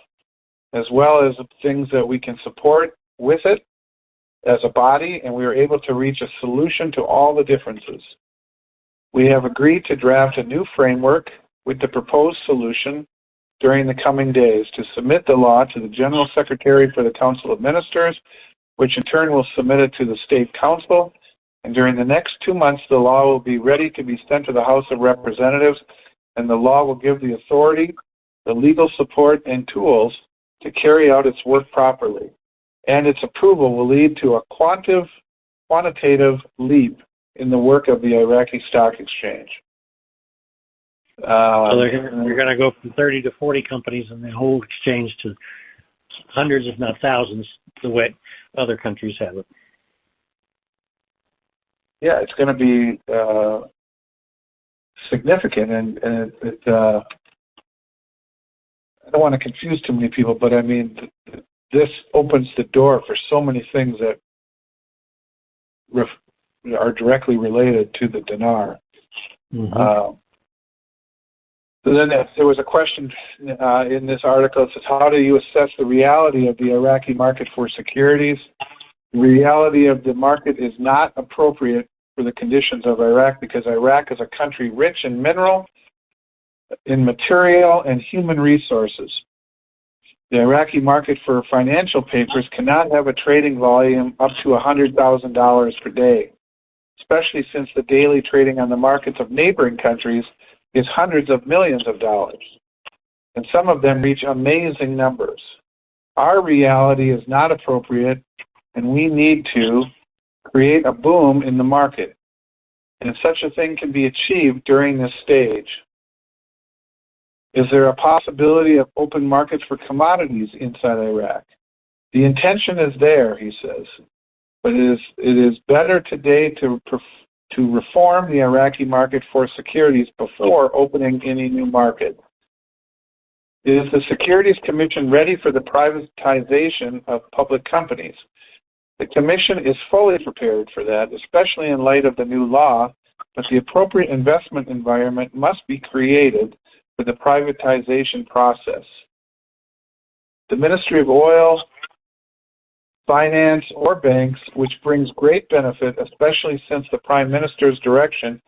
as well as things that we can support with it as a body, and we were able to reach a solution to all the differences. We have agreed to draft a new framework with the proposed solution during the coming days to submit the law to the General Secretary for the Council of Ministers, which in turn will submit it to the State Council. And during the next 2 months, the law will be ready to be sent to the House of Representatives, and the law will give the authority, the legal support, and tools to carry out its work properly. And its approval will lead to a quantitative leap in the work of the Iraqi Stock Exchange. So you're going to go from 30 to 40 companies in the whole exchange to hundreds, if not thousands, the way other countries have it. Yeah, it's going to be significant, and I don't want to confuse too many people, but I mean, this opens the door for so many things that are directly related to the dinar. Mm-hmm. So then there was a question in this article. It says, how do you assess the reality of the Iraqi market for securities? The reality of the market is not appropriate for the conditions of Iraq because Iraq is a country rich in mineral, in material, and human resources. The Iraqi market for financial papers cannot have a trading volume up to $100,000 per day, especially since the daily trading on the markets of neighboring countries is hundreds of millions of dollars, and some of them reach amazing numbers. Our reality is not appropriate, and we need to create a boom in the market, and such a thing can be achieved during this stage. Is there a possibility of open markets for commodities inside Iraq? The intention is there, he says, but it is better today to reform the Iraqi market for securities before opening any new market. Is the Securities Commission ready for the privatization of public companies? The Commission is fully prepared for that, especially in light of the new law, but the appropriate investment environment must be created for the privatization process. The Ministry of Oil, Finance, or banks, which brings great benefit, especially since the Prime Minister's direction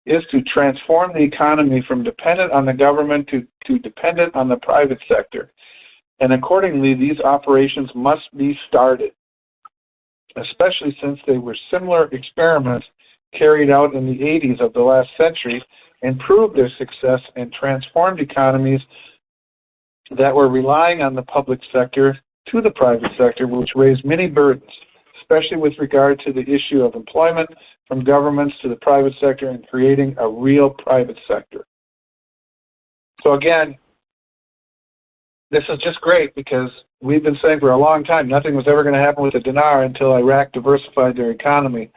is to transform the economy from dependent on the government to dependent on the private sector. And accordingly, these operations must be started, especially since they were similar experiments carried out in the 80s of the last century and proved their success and transformed economies that were relying on the public sector to the private sector, which raised many burdens, especially with regard to the issue of employment from governments to the private sector and creating a real private sector. So again, this is just great because we've been saying for a long time nothing was ever going to happen with the dinar until Iraq diversified their economy.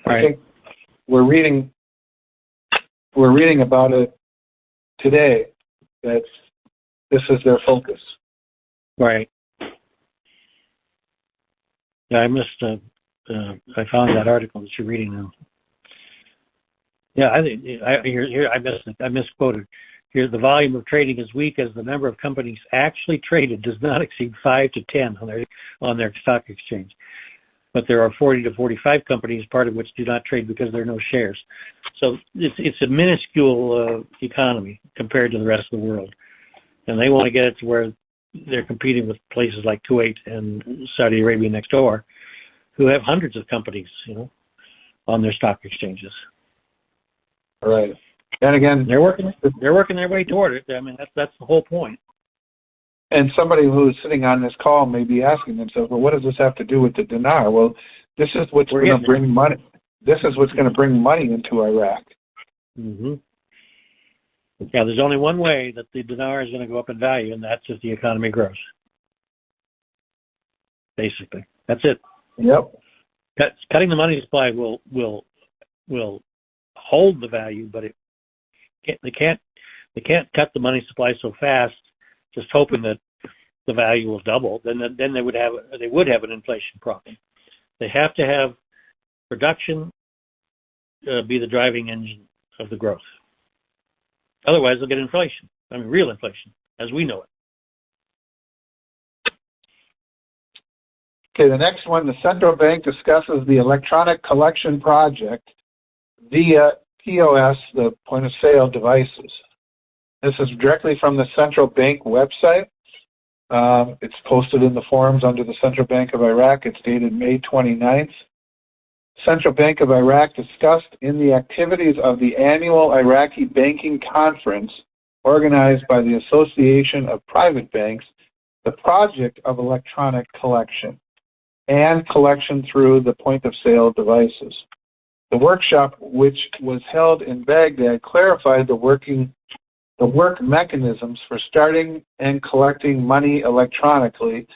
Right. I think we're reading about it today, that this is their focus. Right. Yeah, I missed. I found that article that you're reading now. Yeah, I misquoted. Here, the volume of trading is weak as the number of companies actually traded does not exceed 5 to 10 on their stock exchange. But there are 40 to 45 companies, part of which do not trade because there are no shares. So it's a minuscule economy compared to the rest of the world, and they want to get it to where they're competing with places like Kuwait and Saudi Arabia next door, who have hundreds of companies, on their stock exchanges. Right. And again, they're working their way toward it. I mean, that's the whole point. And somebody who's sitting on this call may be asking themselves, well, what does this have to do with the dinar? Well, this is what's going to bring money. This is what's going to bring money into Iraq. Mm-hmm. Yeah, there's only one way that the dinar is going to go up in value, and that's if the economy grows. Basically, that's it. Yep. Cutting the money supply will hold the value, but they can't cut the money supply so fast, just hoping that the value will double, then they would have an inflation problem. They have to have production be the driving engine of the growth. Otherwise, they'll get inflation. I mean, real inflation, as we know it. Okay, the next one, the central bank discusses the electronic collection project via POS, the point-of-sale devices. This is directly from the central bank website. It's posted in the forums under the Central Bank of Iraq. It's dated May 29th. Central Bank of Iraq discussed in the activities of the annual Iraqi Banking Conference organized by the Association of Private Banks, the project of electronic collection and collection through the point-of-sale devices. The workshop, which was held in Baghdad, clarified the work mechanisms for starting and collecting money electronically,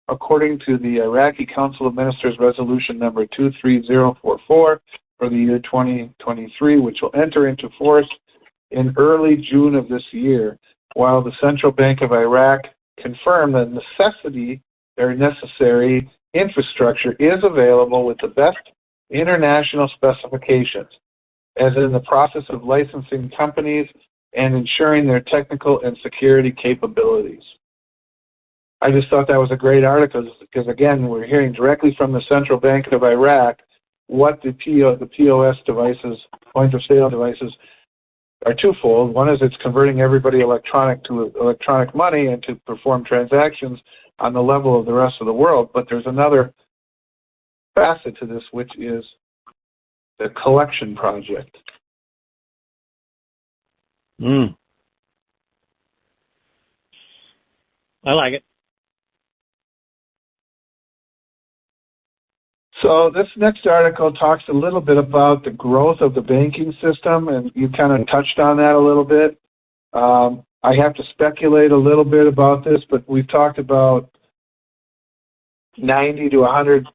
according to the Iraqi Council of Ministers Resolution number 23044 for the year 2023, which will enter into force in early June of this year, while the Central Bank of Iraq confirmed the necessary infrastructure is available with the best international specifications, as in the process of licensing companies and ensuring their technical and security capabilities. I just thought that was a great article because, again, we're hearing directly from the Central Bank of Iraq what the POS devices, point-of-sale devices, are twofold. One is it's converting everybody electronic to electronic money and to perform transactions on the level of the rest of the world. But there's another facet to this, which is the collection project. I like it. So this next article talks a little bit about the growth of the banking system, and you kind of touched on that a little bit. I have to speculate a little bit about this, but we've talked about 90 to 100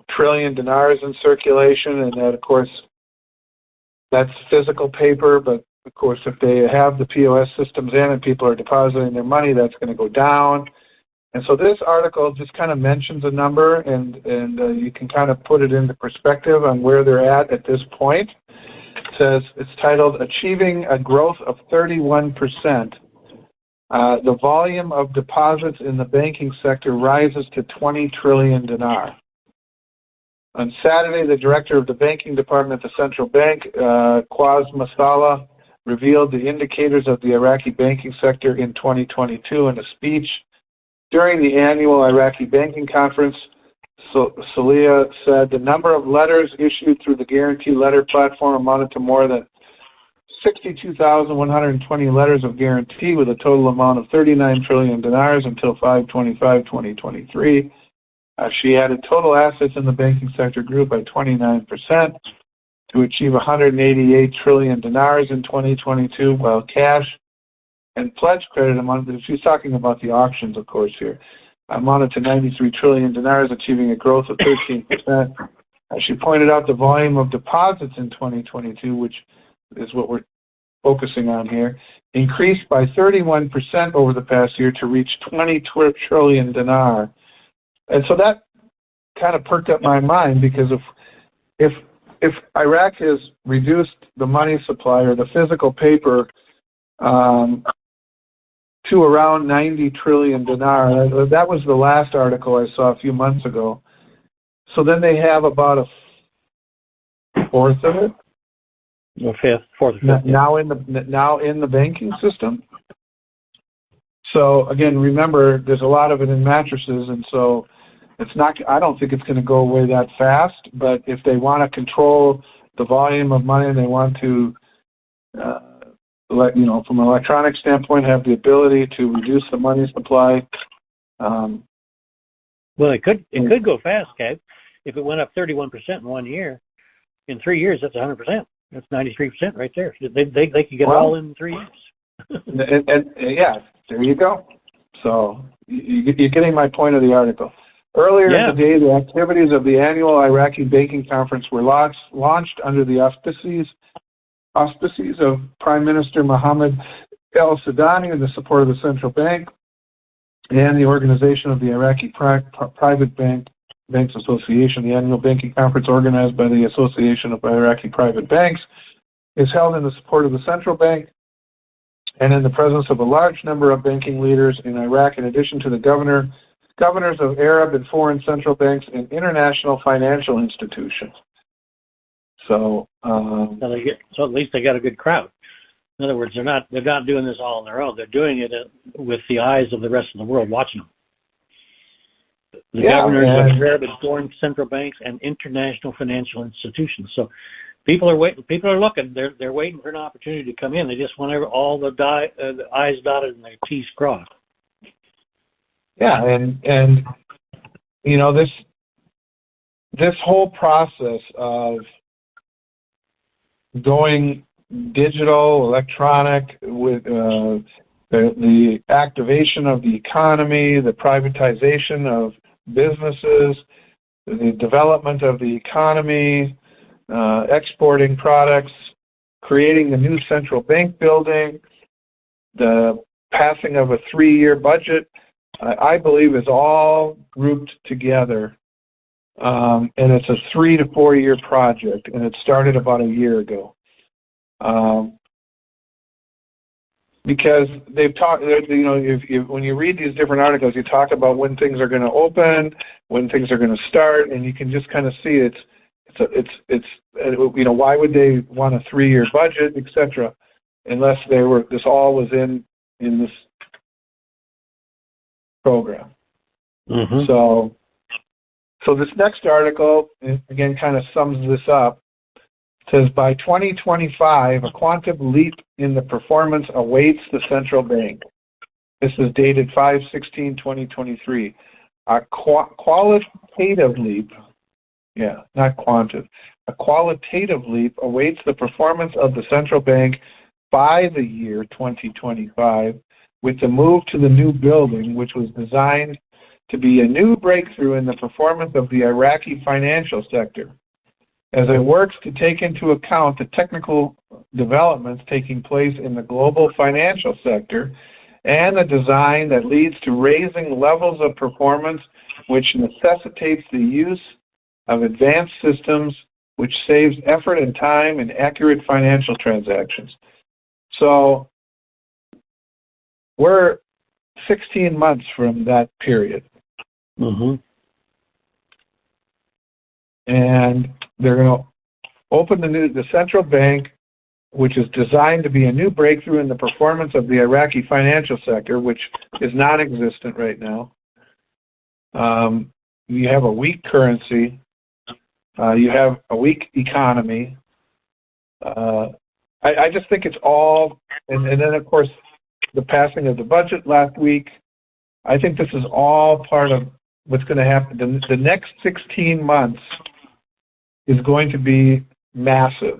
trillion dinars in circulation, and that, of course, that's physical paper, but of course, if they have the POS systems in and people are depositing their money, that's going to go down. And so this article just kind of mentions a number, and you can kind of put it into perspective on where they're at this point. It says, it's titled, Achieving a Growth of 31%. The volume of deposits in the banking sector rises to 20 trillion dinar. On Saturday, the director of the banking department at the central bank, Quaz Masala, revealed the indicators of the Iraqi banking sector in 2022 in a speech during the annual Iraqi Banking Conference. Salia said the number of letters issued through the Guarantee Letter platform amounted to more than 62,120 letters of guarantee, with a total amount of 39 trillion dinars until 5/25/2023. She added total assets in the banking sector grew by 29% to achieve 188 trillion dinars in 2022, while cash and pledge credit amounted, she's talking about the auctions, of course, here, amounted to 93 trillion dinars, achieving a growth of 13%. She pointed out the volume of deposits in 2022, which is what we're focusing on here, increased by 31% over the past year to reach 20 trillion dinar. And so that kind of perked up my mind, because if Iraq has reduced the money supply or the physical paper to around 90 trillion dinar, that was the last article I saw a few months ago. So then they have about a fourth of it. Fourth. Now in the banking system. So again, remember, there's a lot of it in mattresses, and so it's not. I don't think it's going to go away that fast. But if they want to control the volume of money, and they want to, from an electronic standpoint, have the ability to reduce the money supply. Well, it could go fast, Kev. If it went up 31% in 1 year, in 3 years, that's 100%. That's 93% right there. They could get it all in 3 years. and yeah, there you go. So you're getting my point of the article. Earlier in the day, the activities of the annual Iraqi Banking Conference were launched under the auspices of Prime Minister Mohammed al-Sudani and the support of the central bank. and the organization of the Iraqi Private Banks Association. The annual banking conference organized by the Association of Iraqi Private Banks is held in the support of the central bank and in the presence of a large number of banking leaders in Iraq, in addition to the governors of Arab and foreign central banks and international financial institutions. So at least they got a good crowd. In other words, they're not doing this all on their own. They're doing it with the eyes of the rest of the world watching them. The governors of Arab and foreign central banks and international financial institutions. So people are waiting. People are looking. They're waiting for an opportunity to come in. They just want all the I's dotted and the T's crossed. Yeah, and you know, this whole process of going digital, electronic, with the activation of the economy, the privatization of businesses, the development of the economy, exporting products, creating the new central bank building, the passing of a 3-year budget, I believe is all grouped together. And it's a 3 to 4 year project, and it started about a year ago. Because they've talked, you know, when you read these different articles, you talk about when things are going to open, when things are going to start, and you can just kind of see it's you know, why would they want a 3-year budget, etc., unless this all was in this program. Mm-hmm. So this next article, again, kind of sums this up. It says, by 2025, a quantum leap in the performance awaits the central bank. This is dated 5/16/2023. A qualitative leap, not quantitative, a qualitative leap awaits the performance of the central bank by the year 2025 with the move to the new building, which was designed to be a new breakthrough in the performance of the Iraqi financial sector, as it works to take into account the technical developments taking place in the global financial sector and the design that leads to raising levels of performance, which necessitates the use of advanced systems, which saves effort and time in accurate financial transactions. So we're 16 months from that period. Mm-hmm. And they're going to open the central bank, which is designed to be a new breakthrough in the performance of the Iraqi financial sector, which is non-existent right now. You have a weak currency. You have a weak economy. I just think it's all, and then of course the passing of the budget last week. I think this is all part of what's going to happen. The next 16 months is going to be massive.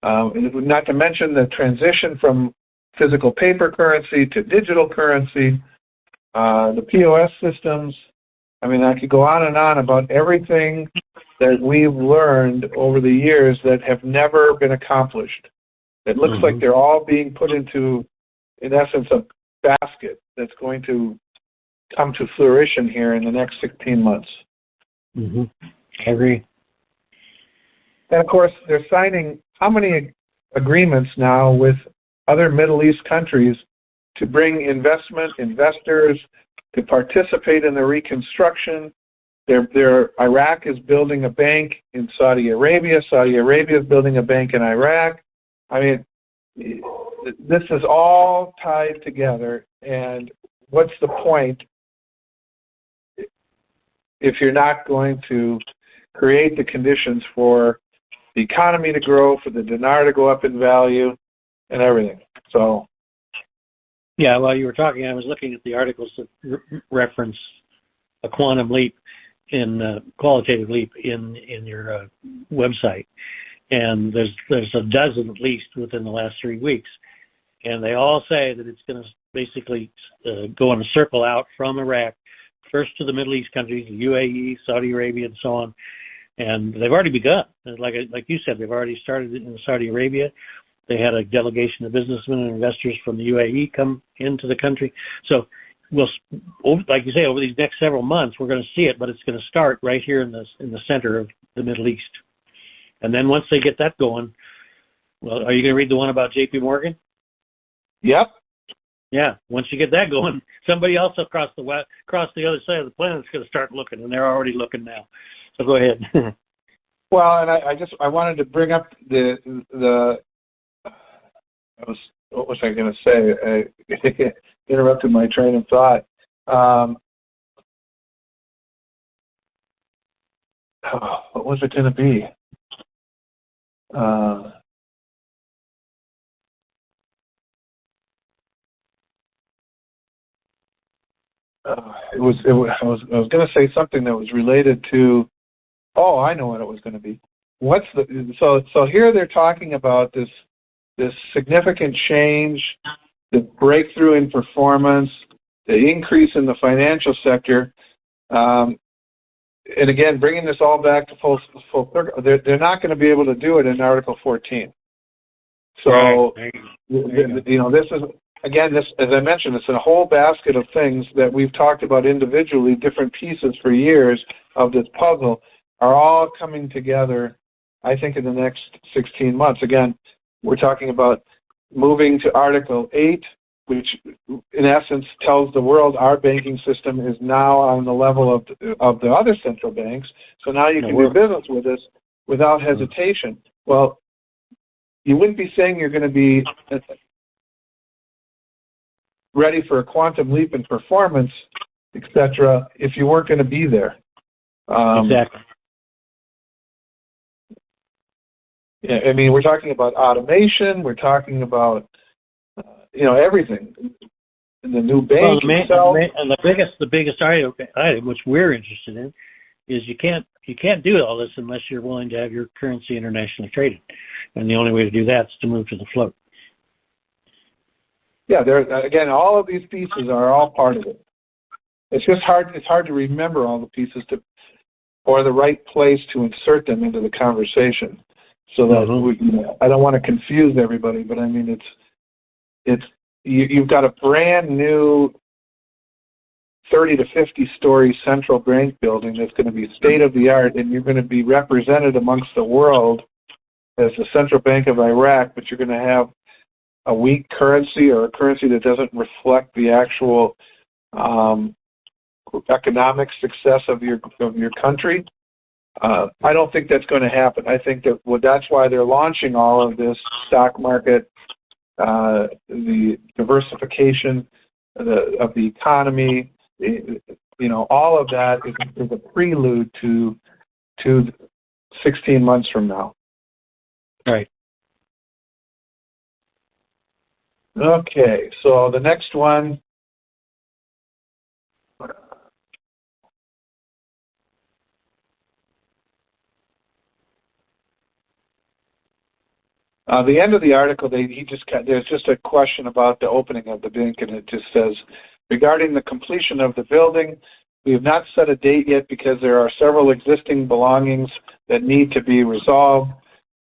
Not to mention the transition from physical paper currency to digital currency, the POS systems. I mean, I could go on and on about everything that we've learned over the years that have never been accomplished. It looks like they're all being put into, in essence, a basket that's going to come to fruition here in the next 16 months. Mm-hmm. I agree. And of course, they're signing how many agreements now with other Middle East countries to bring investors to participate in the reconstruction. Iraq is building a bank in Saudi Arabia. Saudi Arabia is building a bank in Iraq. I mean, this is all tied together. And what's the point if you're not going to create the conditions for the economy to grow, for the dinar to go up in value, and everything? So, yeah, while you were talking, I was looking at the articles that reference a quantum leap qualitative leap in your website, and there's a dozen at least within the last 3 weeks, and they all say that it's going to basically go in a circle out from Iraq, first to the Middle East countries, the UAE, Saudi Arabia, and so on. And they've already begun. Like you said, they've already started in Saudi Arabia. They had a delegation of businessmen and investors from the UAE come into the country. So like you say, over these next several months, we're going to see it, but it's going to start right here in the center of the Middle East. And then once they get that going, well, are you going to read the one about J.P. Morgan? Yep. Yeah. Once you get that going, somebody else across the other side of the planet is going to start looking, and they're already looking now. So go ahead. Well, and I wanted to bring up what was I going to say? I interrupted my train of thought. What was it going to be? I was going to say something that was related to. Oh, I know what it was going to be. So here they're talking about this significant change, the breakthrough in performance, the increase in the financial sector, and again, bringing this all back to full circle. They're not going to be able to do it in Article 14. So, right. This is, again, as I mentioned, it's a whole basket of things that we've talked about individually, different pieces for years of this puzzle are all coming together, I think, in the next 16 months. Again, we're talking about moving to Article 8, which in essence tells the world our banking system is now on the level of the other central banks. So now you can do business with us without hesitation. Well, you wouldn't be saying you're going to be ready for a quantum leap in performance, etc., if you weren't going to be there. Exactly. I mean, we're talking about automation. We're talking about, everything. And the new bank itself. And the biggest item, which we're interested in, is you can't do all this unless you're willing to have your currency internationally traded, and the only way to do that is to move to the float. Yeah, again, all of these pieces are all part of it. It's just hard. It's hard to remember all the pieces or the right place to insert them into the conversation. So that I don't want to confuse everybody, but I mean you've got a brand new 30 to 50 story central bank building that's going to be state of the art, and you're going to be represented amongst the world as the Central Bank of Iraq, but you're going to have a weak currency or a currency that doesn't reflect the actual economic success of your country. I don't think that's going to happen. I think that's why they're launching all of this stock market, the diversification of the economy. All of that is a prelude to 16 months from now. Right. Okay, so the next one. The end of the article, there's just a question about the opening of the bank, and it just says, regarding the completion of the building, we have not set a date yet because there are several existing belongings that need to be resolved,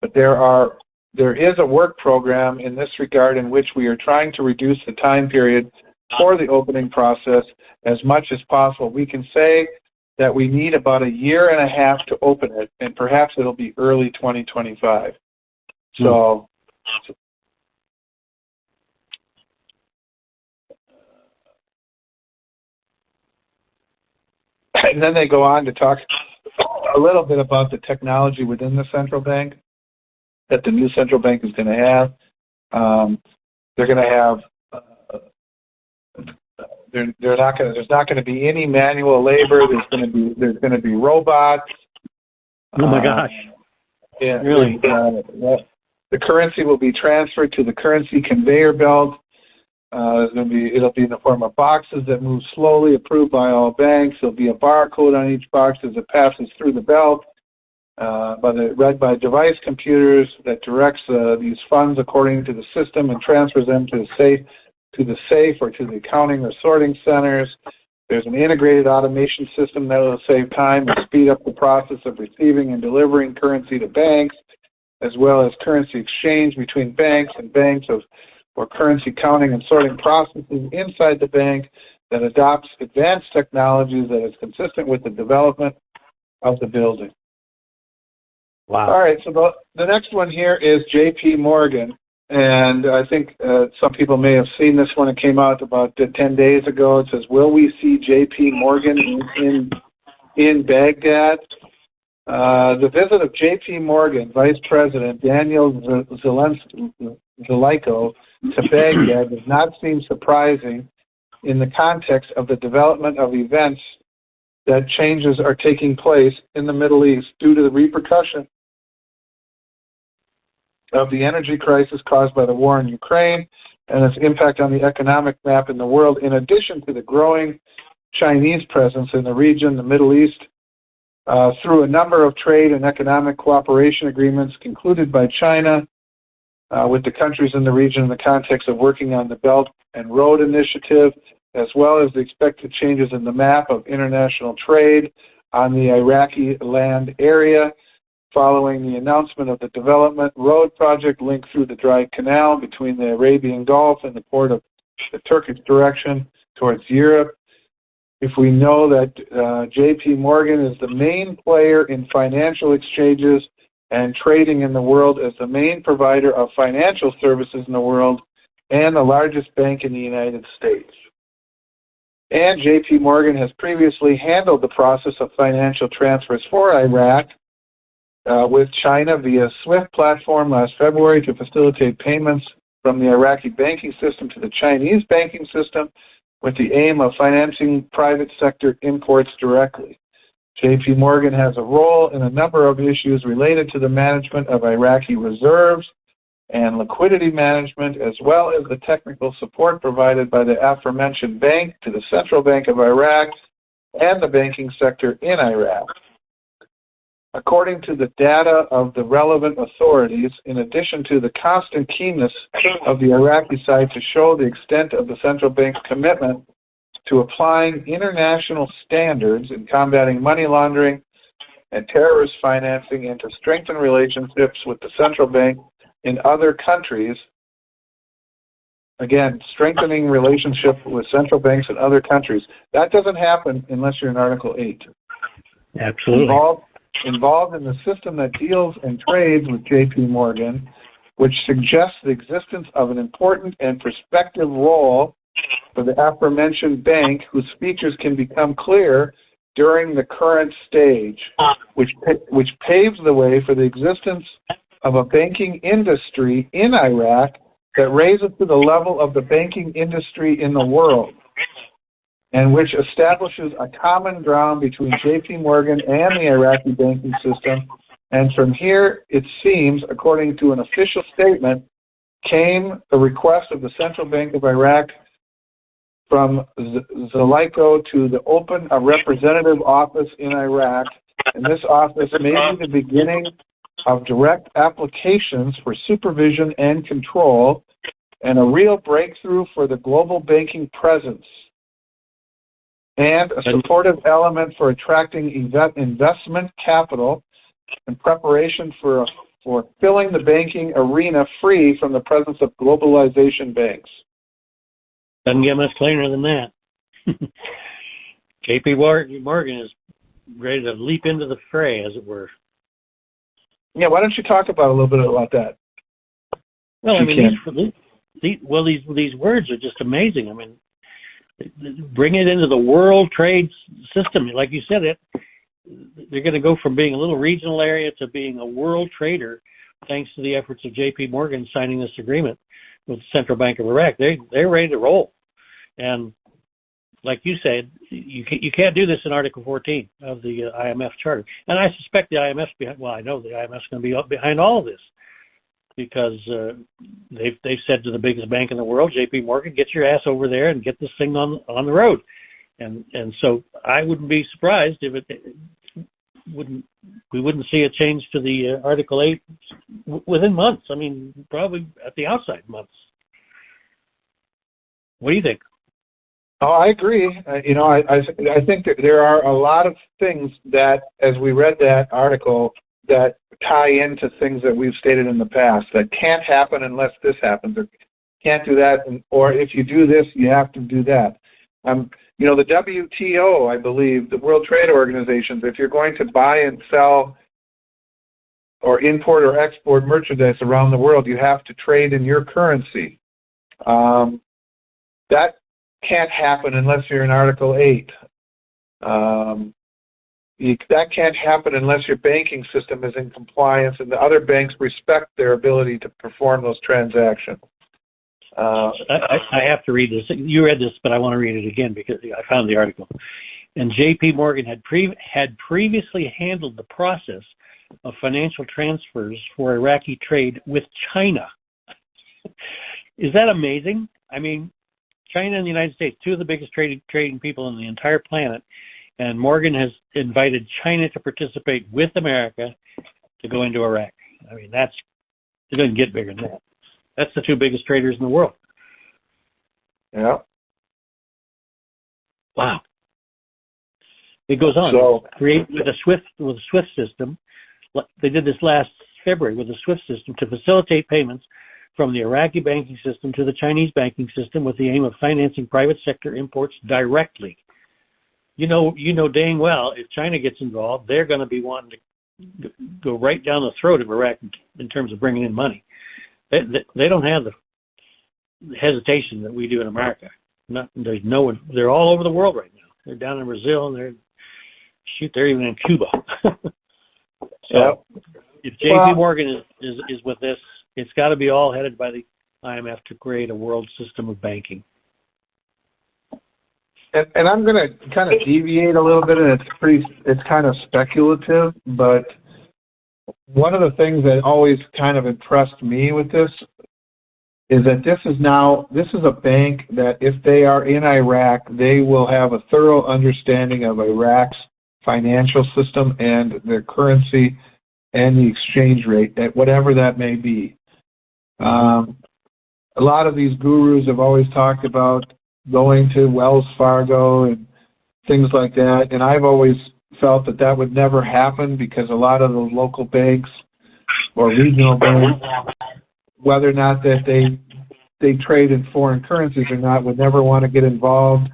but there is a work program in this regard in which we are trying to reduce the time period for the opening process as much as possible. We can say that we need about a year and a half to open it, and perhaps it'll be early 2025. So, and then they go on to talk a little bit about the technology within the central bank that the new central bank is going to have. They're going to have. There's not going to be any manual labor. There's going to be robots. Oh my gosh! Yeah, really. The currency will be transferred to the currency conveyor belt. It'll be in the form of boxes that move slowly, approved by all banks. There'll be a barcode on each box as it passes through the belt, read by device computers that directs these funds according to the system and transfers them to the safe or to the accounting or sorting centers. There's an integrated automation system that will save time and speed up the process of receiving and delivering currency to banks, as well as currency exchange between banks and banks or currency counting and sorting processes inside the bank. that adopts advanced technologies that is consistent with the development of the building. Wow. All right, so the next one here is J.P. Morgan, and I think some people may have seen this one. It came out about 10 days ago. It says, will we see J.P. Morgan in Baghdad? The visit of J.P. Morgan Vice President Daniel Zelaiko to Baghdad does not seem surprising in the context of the development of events that changes are taking place in the Middle East due to the repercussion of the energy crisis caused by the war in Ukraine and its impact on the economic map in the world, in addition to the growing Chinese presence in the region, the Middle East, through a number of trade and economic cooperation agreements concluded by China with the countries in the region in the context of working on the Belt and Road Initiative, as well as the expected changes in the map of international trade on the Iraqi land area, following the announcement of the development road project linked through the Dry Canal between the Arabian Gulf and the port of the Turkish direction towards Europe. If we know that J.P. Morgan is the main player in financial exchanges and trading in the world as the main provider of financial services in the world and the largest bank in the United States. And J.P. Morgan has previously handled the process of financial transfers for Iraq with China via SWIFT platform last February to facilitate payments from the Iraqi banking system to the Chinese banking system with the aim of financing private sector imports directly. J.P. Morgan has a role in a number of issues related to the management of Iraqi reserves and liquidity management, as well as the technical support provided by the aforementioned bank to the Central Bank of Iraq and the banking sector in Iraq. According to the data of the relevant authorities, in addition to the constant keenness of the Iraqi side to show the extent of the central bank's commitment to applying international standards in combating money laundering and terrorist financing, and to strengthen relationships with the central bank in other countries. Again, strengthening relationship with central banks in other countries. That doesn't happen unless you're in Article 8. Absolutely. Involved in the system that deals and trades with J.P. Morgan, which suggests the existence of an important and prospective role for the aforementioned bank, whose features can become clear during the current stage, which paves the way for the existence of a banking industry in Iraq that raises to the level of the banking industry in the world, and which establishes a common ground between J.P. Morgan and the Iraqi banking system. And from here, it seems, according to an official statement, came the request of the Central Bank of Iraq from Zelaiko to open a representative office in Iraq, and this office may be the beginning of direct applications for supervision and control, and a real breakthrough for the global banking presence, and a supportive element for attracting investment capital in preparation for filling the banking arena free from the presence of globalization banks. Doesn't get much cleaner than that. J.P. Morgan is ready to leap into the fray, as it were. Yeah, why don't you talk about a little bit about that? Well, I mean, these words are just amazing. I mean, bring it into the world trade system. Like you said, they're going to go from being a little regional area to being a world trader, thanks to the efforts of J.P. Morgan signing this agreement with the Central Bank of Iraq. They're ready to roll. And like you said, you can't do this in Article 14 of the IMF Charter. And I suspect the IMF's behind. Well, I know the IMF's going to be up behind all of this, because they've said to the biggest bank in the world, J.P. Morgan, get your ass over there and get this thing on the road. And so I wouldn't be surprised if we wouldn't see a change to the Article 8 within months. I mean, probably at the outside months. What do you think? Oh, I agree. I think that there are a lot of things that, as we read that article, that tie into things that we've stated in the past, that can't happen unless this happens, or can't do that, or if you do this, you have to do that. The WTO, I believe, the World Trade Organization, if you're going to buy and sell or import or export merchandise around the world, you have to trade in your currency. That can't happen unless you're in Article 8. That can't happen unless your banking system is in compliance and the other banks respect their ability to perform those transactions. I have to read this. You read this, but I want to read it again because I found the article. And J.P. Morgan had previously handled the process of financial transfers for Iraqi trade with China. Is that amazing? I mean, China and the United States, two of the biggest trading people on the entire planet, and Morgan has invited China to participate with America to go into Iraq. I mean, it doesn't get bigger than that. That's the two biggest traders in the world. Yeah. Wow. It goes on. So, create with a SWIFT system. They did this last February with a SWIFT system to facilitate payments from the Iraqi banking system to the Chinese banking system with the aim of financing private sector imports directly. You know dang well if China gets involved, they're going to be wanting to go right down the throat of Iraq in terms of bringing in money. They don't have the hesitation that we do in America. They're all over the world right now. They're down in Brazil and they're even in Cuba. So if J.P. Morgan is with this, it's got to be all headed by the IMF to create a world system of banking. And I'm going to kind of deviate a little bit, and it's kind of speculative, but one of the things that always kind of impressed me with this is that this is a bank that if they are in Iraq, they will have a thorough understanding of Iraq's financial system and their currency and the exchange rate, at whatever that may be. A lot of these gurus have always talked about going to Wells Fargo and things like that, and I've always felt that would never happen because a lot of the local banks or regional banks, whether or not that they trade in foreign currencies or not, would never want to get involved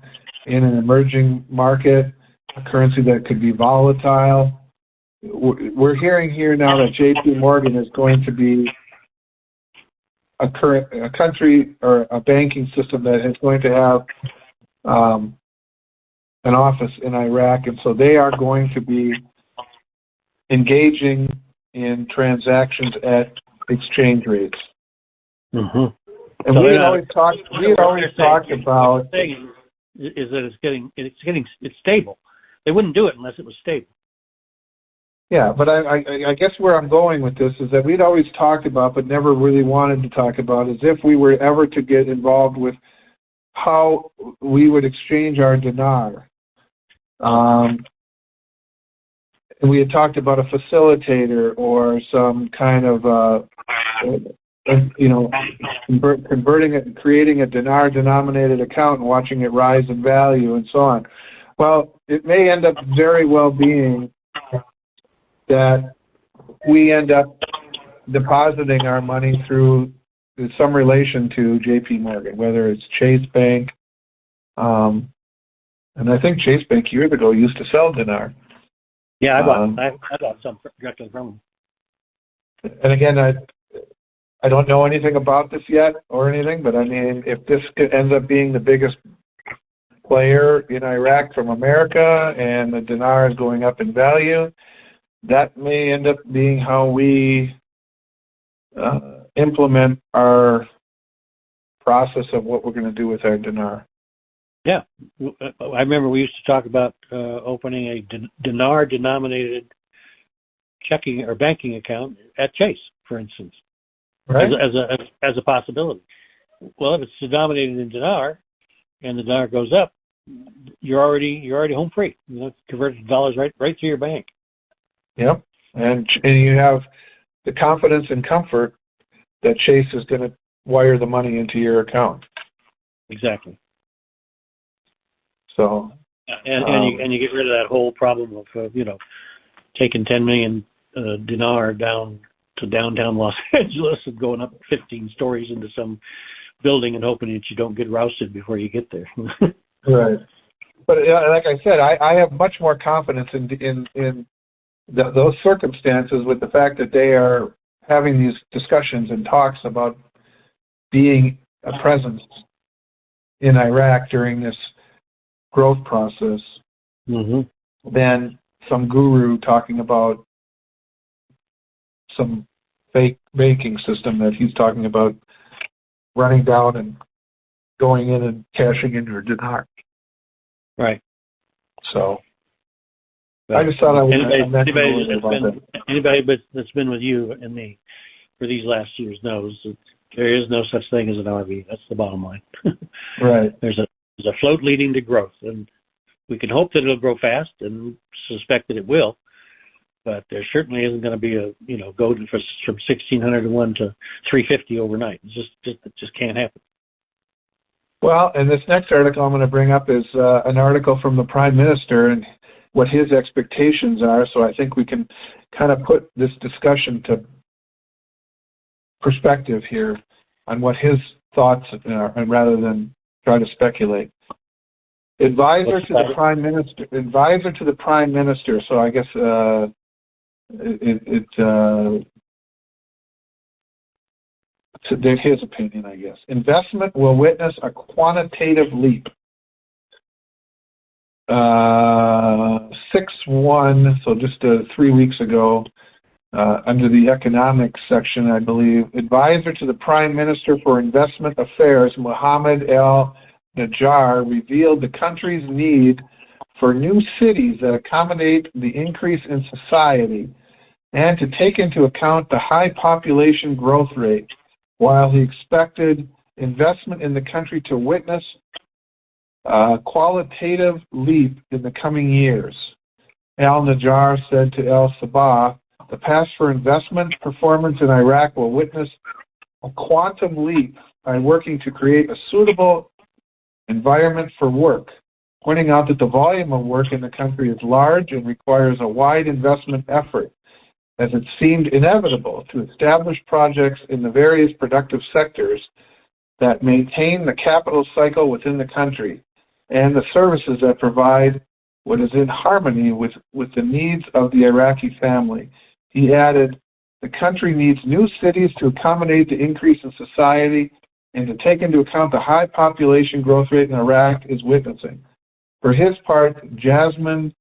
in an emerging market, a currency that could be volatile. We're hearing here now that J.P. Morgan is going to be a country or a banking system that is going to have an office in Iraq, and so they are going to be engaging in transactions at exchange rates. Mm-hmm. And so we had always talked about is that it's stable. They wouldn't do it unless it was stable. Yeah, but I guess where I'm going with this is that we'd always talked about, but never really wanted to talk about, is if we were ever to get involved with how we would exchange our dinar. And we had talked about a facilitator or some kind of, converting it and creating a dinar-denominated account and watching it rise in value and so on. Well, it may end up very well being that we end up depositing our money through some relation to J.P. Morgan, whether it's Chase Bank, and I think Chase Bank years ago used to sell dinar. Yeah, I bought some directly from them. And again, I don't know anything about this yet or anything, but I mean, if this ends up being the biggest player in Iraq from America and the dinar is going up in value, that may end up being how we implement our process of what we're going to do with our dinar. Yeah, I remember we used to talk about opening a dinar-denominated checking or banking account at Chase, for instance, right? As a possibility. Well, if it's denominated in dinar and the dinar goes up, you're already home free. Convert the dollars right to your bank. Yep, and you have the confidence and comfort that Chase is going to wire the money into your account. Exactly. So. And you get rid of that whole problem of taking 10 million dinar down to downtown Los Angeles and going up 15 stories into some building and hoping that you don't get rousted before you get there. Right. But like I said, I have much more confidence in those circumstances with the fact that they are having these discussions and talks about being a presence in Iraq during this growth process than some guru talking about some fake banking system that he's talking about running down and going in and cashing in your dinar. Right. So I just thought I would anybody that's been with you and me for these last years knows that there is no such thing as an RV. That's the bottom line. Right. There's a float leading to growth, and we can hope that it'll grow fast and suspect that it will. But there certainly isn't going to be a go from 1,601 to 350 overnight. It just can't happen. Well, and this next article I'm going to bring up is an article from the Prime Minister and what his expectations are. So I think we can kind of put this discussion to perspective here on what his thoughts are, and rather than try to speculate. Advisor to the Prime Minister. So I guess his opinion, I guess. Investment will witness a quantitative leap. 6-1, so just 3 weeks ago, under the economics section, I believe, Advisor to the Prime Minister for Investment Affairs, Mohammed al-Najjar, revealed the country's need for new cities that accommodate the increase in society and to take into account the high population growth rate, while he expected investment in the country to witness a qualitative leap in the coming years. Al-Najjar said to Al-Sabah, the path for investment performance in Iraq will witness a quantum leap by working to create a suitable environment for work, pointing out that the volume of work in the country is large and requires a wide investment effort, as it seemed inevitable to establish projects in the various productive sectors that maintain the capital cycle within the country and the services that provide what is in harmony with the needs of the Iraqi family. He added, the country needs new cities to accommodate the increase in society and to take into account the high population growth rate in Iraq is witnessing. For his part, Jasmine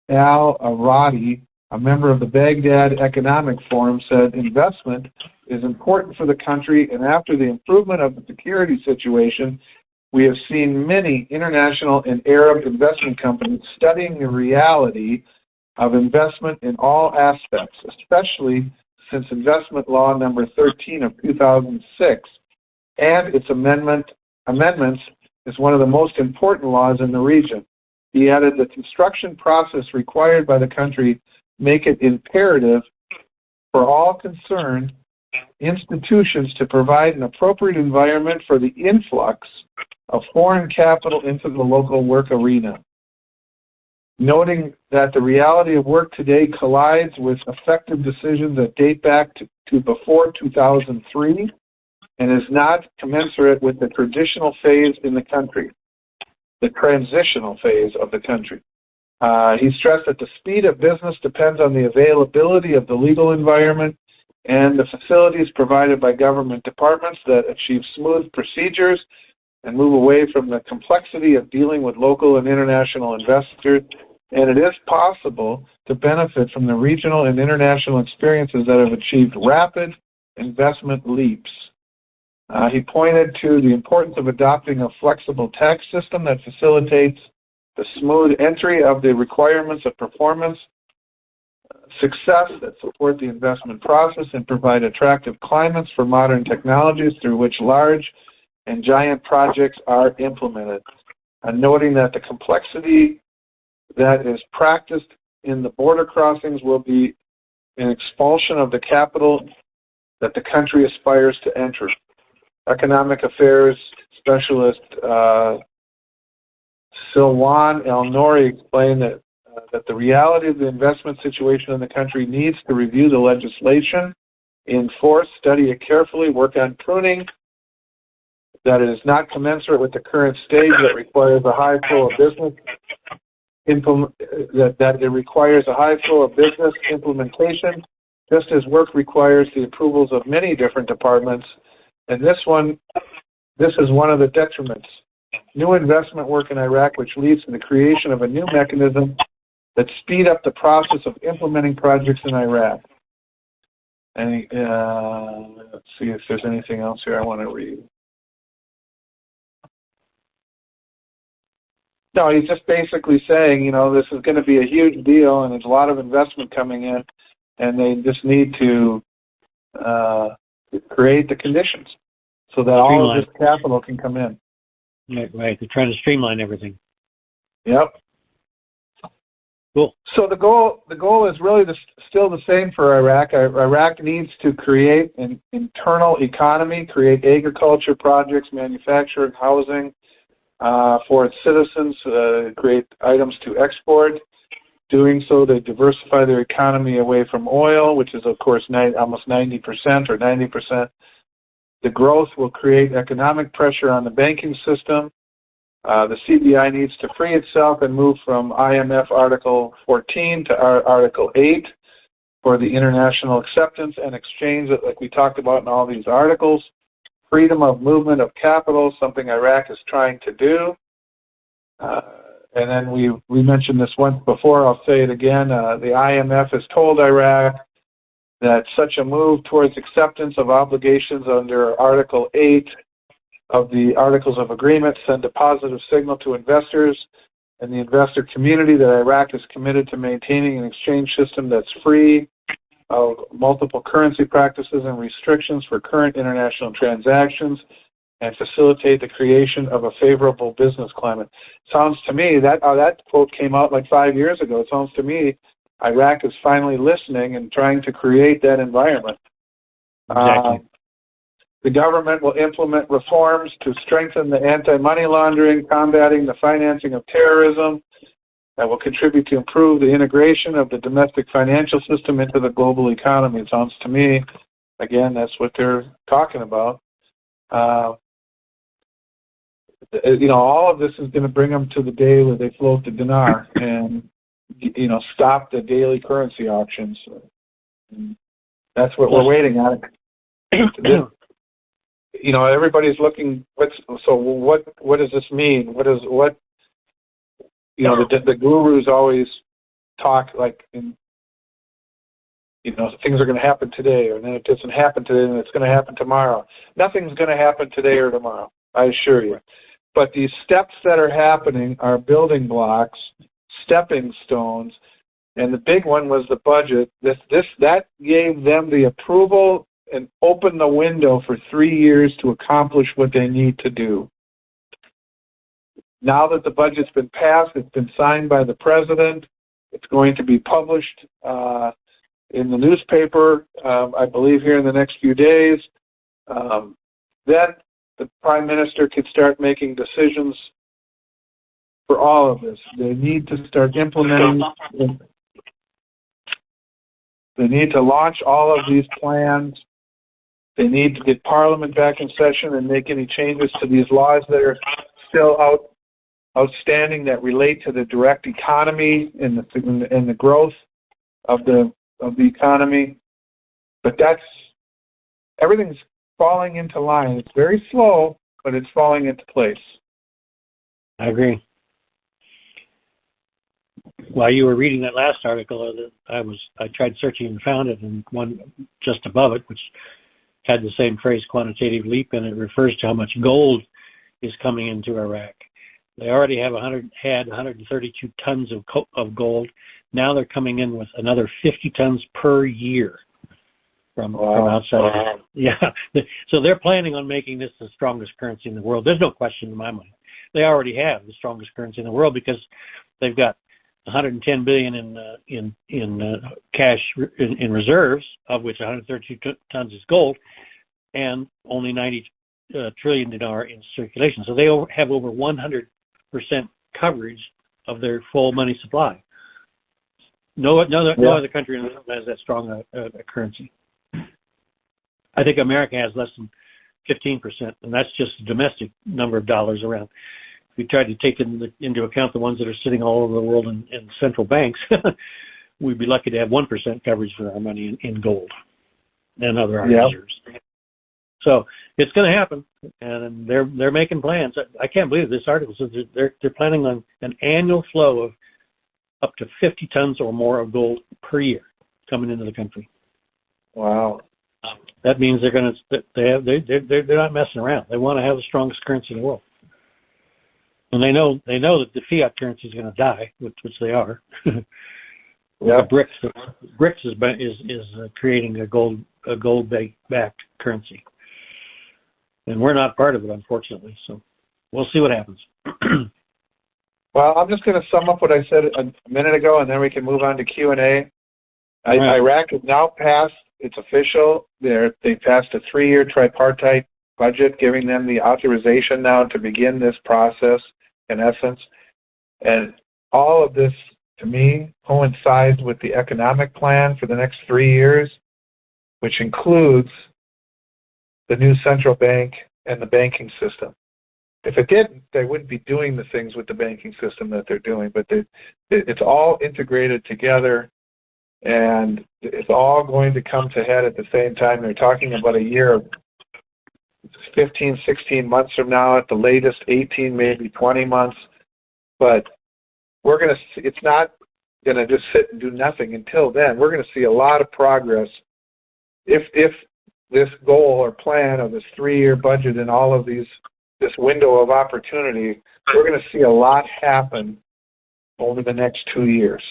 al-Aradi, a member of the Baghdad Economic Forum, said investment is important for the country, and after the improvement of the security situation, we have seen many international and Arab investment companies studying the reality of investment in all aspects, especially since Investment Law Number 13 of 2006 and its amendments is one of the most important laws in the region. He added the construction process required by the country make it imperative for all concerned institutions to provide an appropriate environment for the influx of foreign capital into the local work arena. Noting that the reality of work today collides with effective decisions that date back to before 2003 and is not commensurate with the traditional phase in the country, the transitional phase of the country. He stressed that the speed of business depends on the availability of the legal environment and the facilities provided by government departments that achieve smooth procedures and move away from the complexity of dealing with local and international investors. And it is possible to benefit from the regional and international experiences that have achieved rapid investment leaps. He pointed to the importance of adopting a flexible tax system that facilitates the smooth entry of the requirements of performance, success that support the investment process and provide attractive climates for modern technologies through which large and giant projects are implemented. And noting that the complexity that is practiced in the border crossings will be an expulsion of the capital that the country aspires to enter. Economic Affairs Specialist Silwan El-Nouri explained that the reality of the investment situation in the country needs to review the legislation in force, study it carefully, work on pruning that it is not commensurate with the current stage that requires a high flow of business that it requires a high flow of business implementation, just as work requires the approvals of many different departments. And this is one of the detriments. New investment work in Iraq, which leads to the creation of a new mechanism that speed up the process of implementing projects in Iraq. And let's see if there's anything else here I want to read. No, he's just basically saying, this is going to be a huge deal, and there's a lot of investment coming in, and they just need to create the conditions so that all of this capital can come in. Right. They're trying to streamline everything. Yep. Cool. So the goal is really still the same for Iraq. Iraq needs to create an internal economy, create agriculture projects, manufacturing, housing for its citizens, create items to export. Doing so, they diversify their economy away from oil, which is, of course, almost 90% or 90%. The growth will create economic pressure on the banking system. The CBI needs to free itself and move from IMF Article 14 to Article 8 for the international acceptance and exchange, like we talked about in all these articles. Freedom of movement of capital, something Iraq is trying to do. And then we mentioned this once before, I'll say it again. The IMF has told Iraq that such a move towards acceptance of obligations under Article 8 of the Articles of Agreement send a positive signal to investors and the investor community that Iraq is committed to maintaining an exchange system that's free of multiple currency practices and restrictions for current international transactions and facilitate the creation of a favorable business climate. Sounds to me, that quote came out like 5 years ago. It sounds to me Iraq is finally listening and trying to create that environment. Exactly. The government will implement reforms to strengthen the anti-money laundering, combating the financing of terrorism, that will contribute to improve the integration of the domestic financial system into the global economy. It sounds to me, again, that's what they're talking about. All of this is going to bring them to the day where they float the dinar and, stop the daily currency auctions. And that's what we're waiting on. Everybody's looking. What does this mean? The gurus always talk like things are going to happen today, or then it doesn't happen today, and it's going to happen tomorrow. Nothing's going to happen today or tomorrow, I assure you. But these steps that are happening are building blocks, stepping stones, and the big one was the budget. That gave them the approval and opened the window for 3 years to accomplish what they need to do. Now that the budget's been passed, it's been signed by the president, it's going to be published in the newspaper, I believe here in the next few days. Then the Prime Minister could start making decisions for all of this. They need to start implementing. They need to launch all of these plans. They need to get Parliament back in session and make any changes to these laws that are still outstanding that relate to the direct economy and the growth of the economy. But everything's falling into line. It's very slow, but it's falling into place. I agree. While you were reading that last article, I tried searching and found it, and one just above it, which had the same phrase, quantitative leap, and it refers to how much gold is coming into Iraq. They already have 132 tons of gold. Now they're coming in with another 50 tons per year from outside. Yeah. So they're planning on making this the strongest currency in the world. There's no question in my mind. They already have the strongest currency in the world because they've got 110 billion in cash in reserves, of which 132 tons is gold, and only 90 trillion dinar in circulation. So they have over 100% coverage of their full money supply. No other country in the world has that strong a currency. I think America has less than 15%, and that's just the domestic number of dollars around. If we tried to take into account the ones that are sitting all over the world in central banks, we'd be lucky to have 1% coverage for our money in gold and other reserves. So it's going to happen, and they're making plans. I can't believe this article says they're planning on an annual flow of up to 50 tons or more of gold per year coming into the country. Wow. That means they're not messing around. They want to have the strongest currency in the world, and they know that the fiat currency is going to die, which they are. Yeah. BRICS is creating a gold backed currency, and we're not part of it, unfortunately. So we'll see what happens. Well, I'm just going to sum up what I said a minute ago, and then we can move on to Q&A. Right. Iraq has now passed. It's official. They passed a 3-year tripartite budget, giving them the authorization now to begin this process, in essence. And all of this, to me, coincides with the economic plan for the next 3 years, which includes the new central bank and the banking system. If it didn't, they wouldn't be doing the things with the banking system that they're doing. But it's all integrated together, and it's all going to come to head at the same time. They're talking about a year of 15, 16 months from now, at the latest 18, maybe 20 months. But it's not going to just sit and do nothing until then. We're going to see a lot of progress if this goal or plan of this 3-year budget and all of this window of opportunity, we're going to see a lot happen over the next 2 years.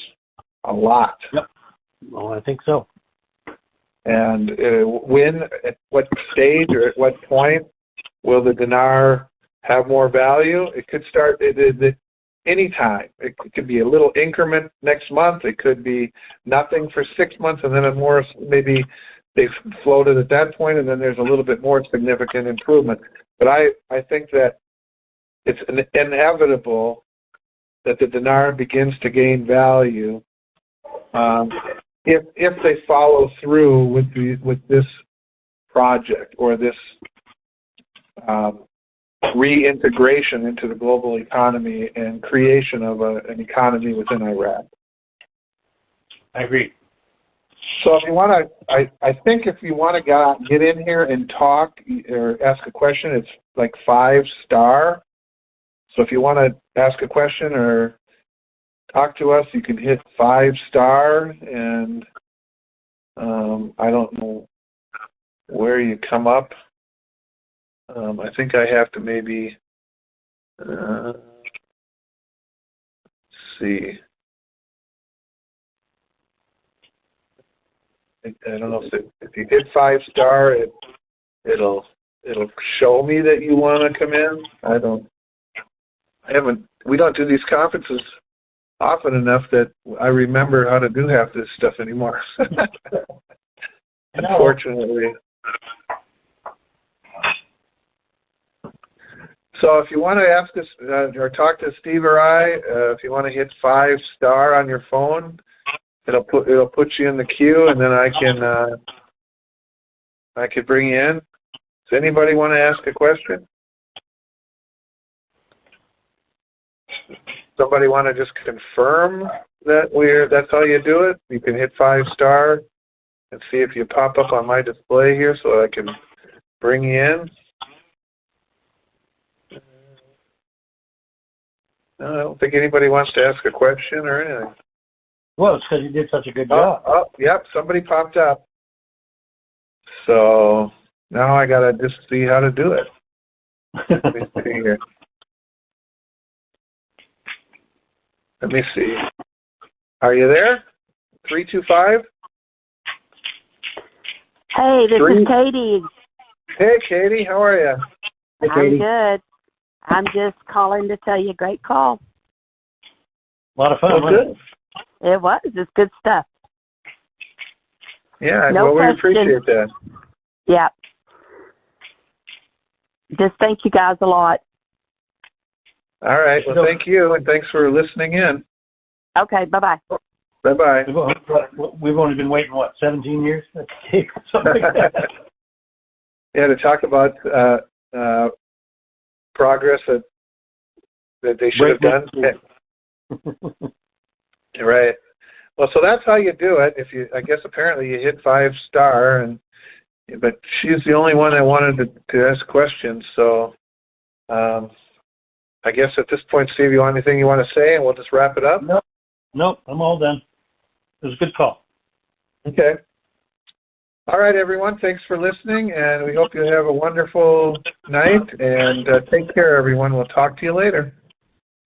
A lot. Yep. Well, I think so. And at what stage or at what point will the dinar have more value? It could start any time. It could be a little increment next month. It could be nothing for 6 months, and then maybe they've floated at that point, and then there's a little bit more significant improvement. But I think that it's inevitable that the dinar begins to gain value if they follow through with this project or this reintegration into the global economy and creation of an economy within Iraq. I agree. So if you want to, I think if you want to get in here and talk or ask a question, it's like 5-star. So if you want to ask a question or talk to us, you can hit 5-star, and I don't know where you come up. I think I have to maybe see. I don't know if you hit 5-star, it'll show me that you want to come in. We don't do these conferences often enough that I remember how to do half this stuff anymore. Unfortunately. So if you want to ask us or talk to Steve or I, if you want to hit 5-star on your phone, it'll put you in the queue, and then I can bring you in. Does anybody want to ask a question? Somebody want to just confirm that that's how you do it? You can hit 5-star and see if you pop up on my display here so I can bring you in. No, I don't think anybody wants to ask a question or anything. Well, it's because you did such a good job. Oh, yep, somebody popped up. So now I got to just see how to do it. Let me see here. Let me see. Are you there? 325? Hey, this is Katie. Hey, Katie, how are you? Hey, Katie. I'm good. I'm just calling to tell you, great call. A lot of fun, wasn't it? It was. It's good stuff. Yeah, No well, we appreciate that. Yeah. Just thank you guys a lot. All right. Well, thank you, and thanks for listening in. Okay, bye-bye. Bye-bye. We've only been waiting, 17 years? Something like that. Yeah, to talk about progress that they should have done. Right. Well, so that's how you do it. I guess apparently you hit 5-star, but she's the only one that wanted to ask questions. So, I guess at this point, Steve, you want anything you want to say, and we'll just wrap it up? Nope, I'm all done. It was a good call. Okay. All right, everyone. Thanks for listening, and we hope you have a wonderful night. And take care, everyone. We'll talk to you later.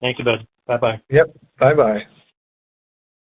Thank you, bud. Bye-bye. Yep. Bye-bye.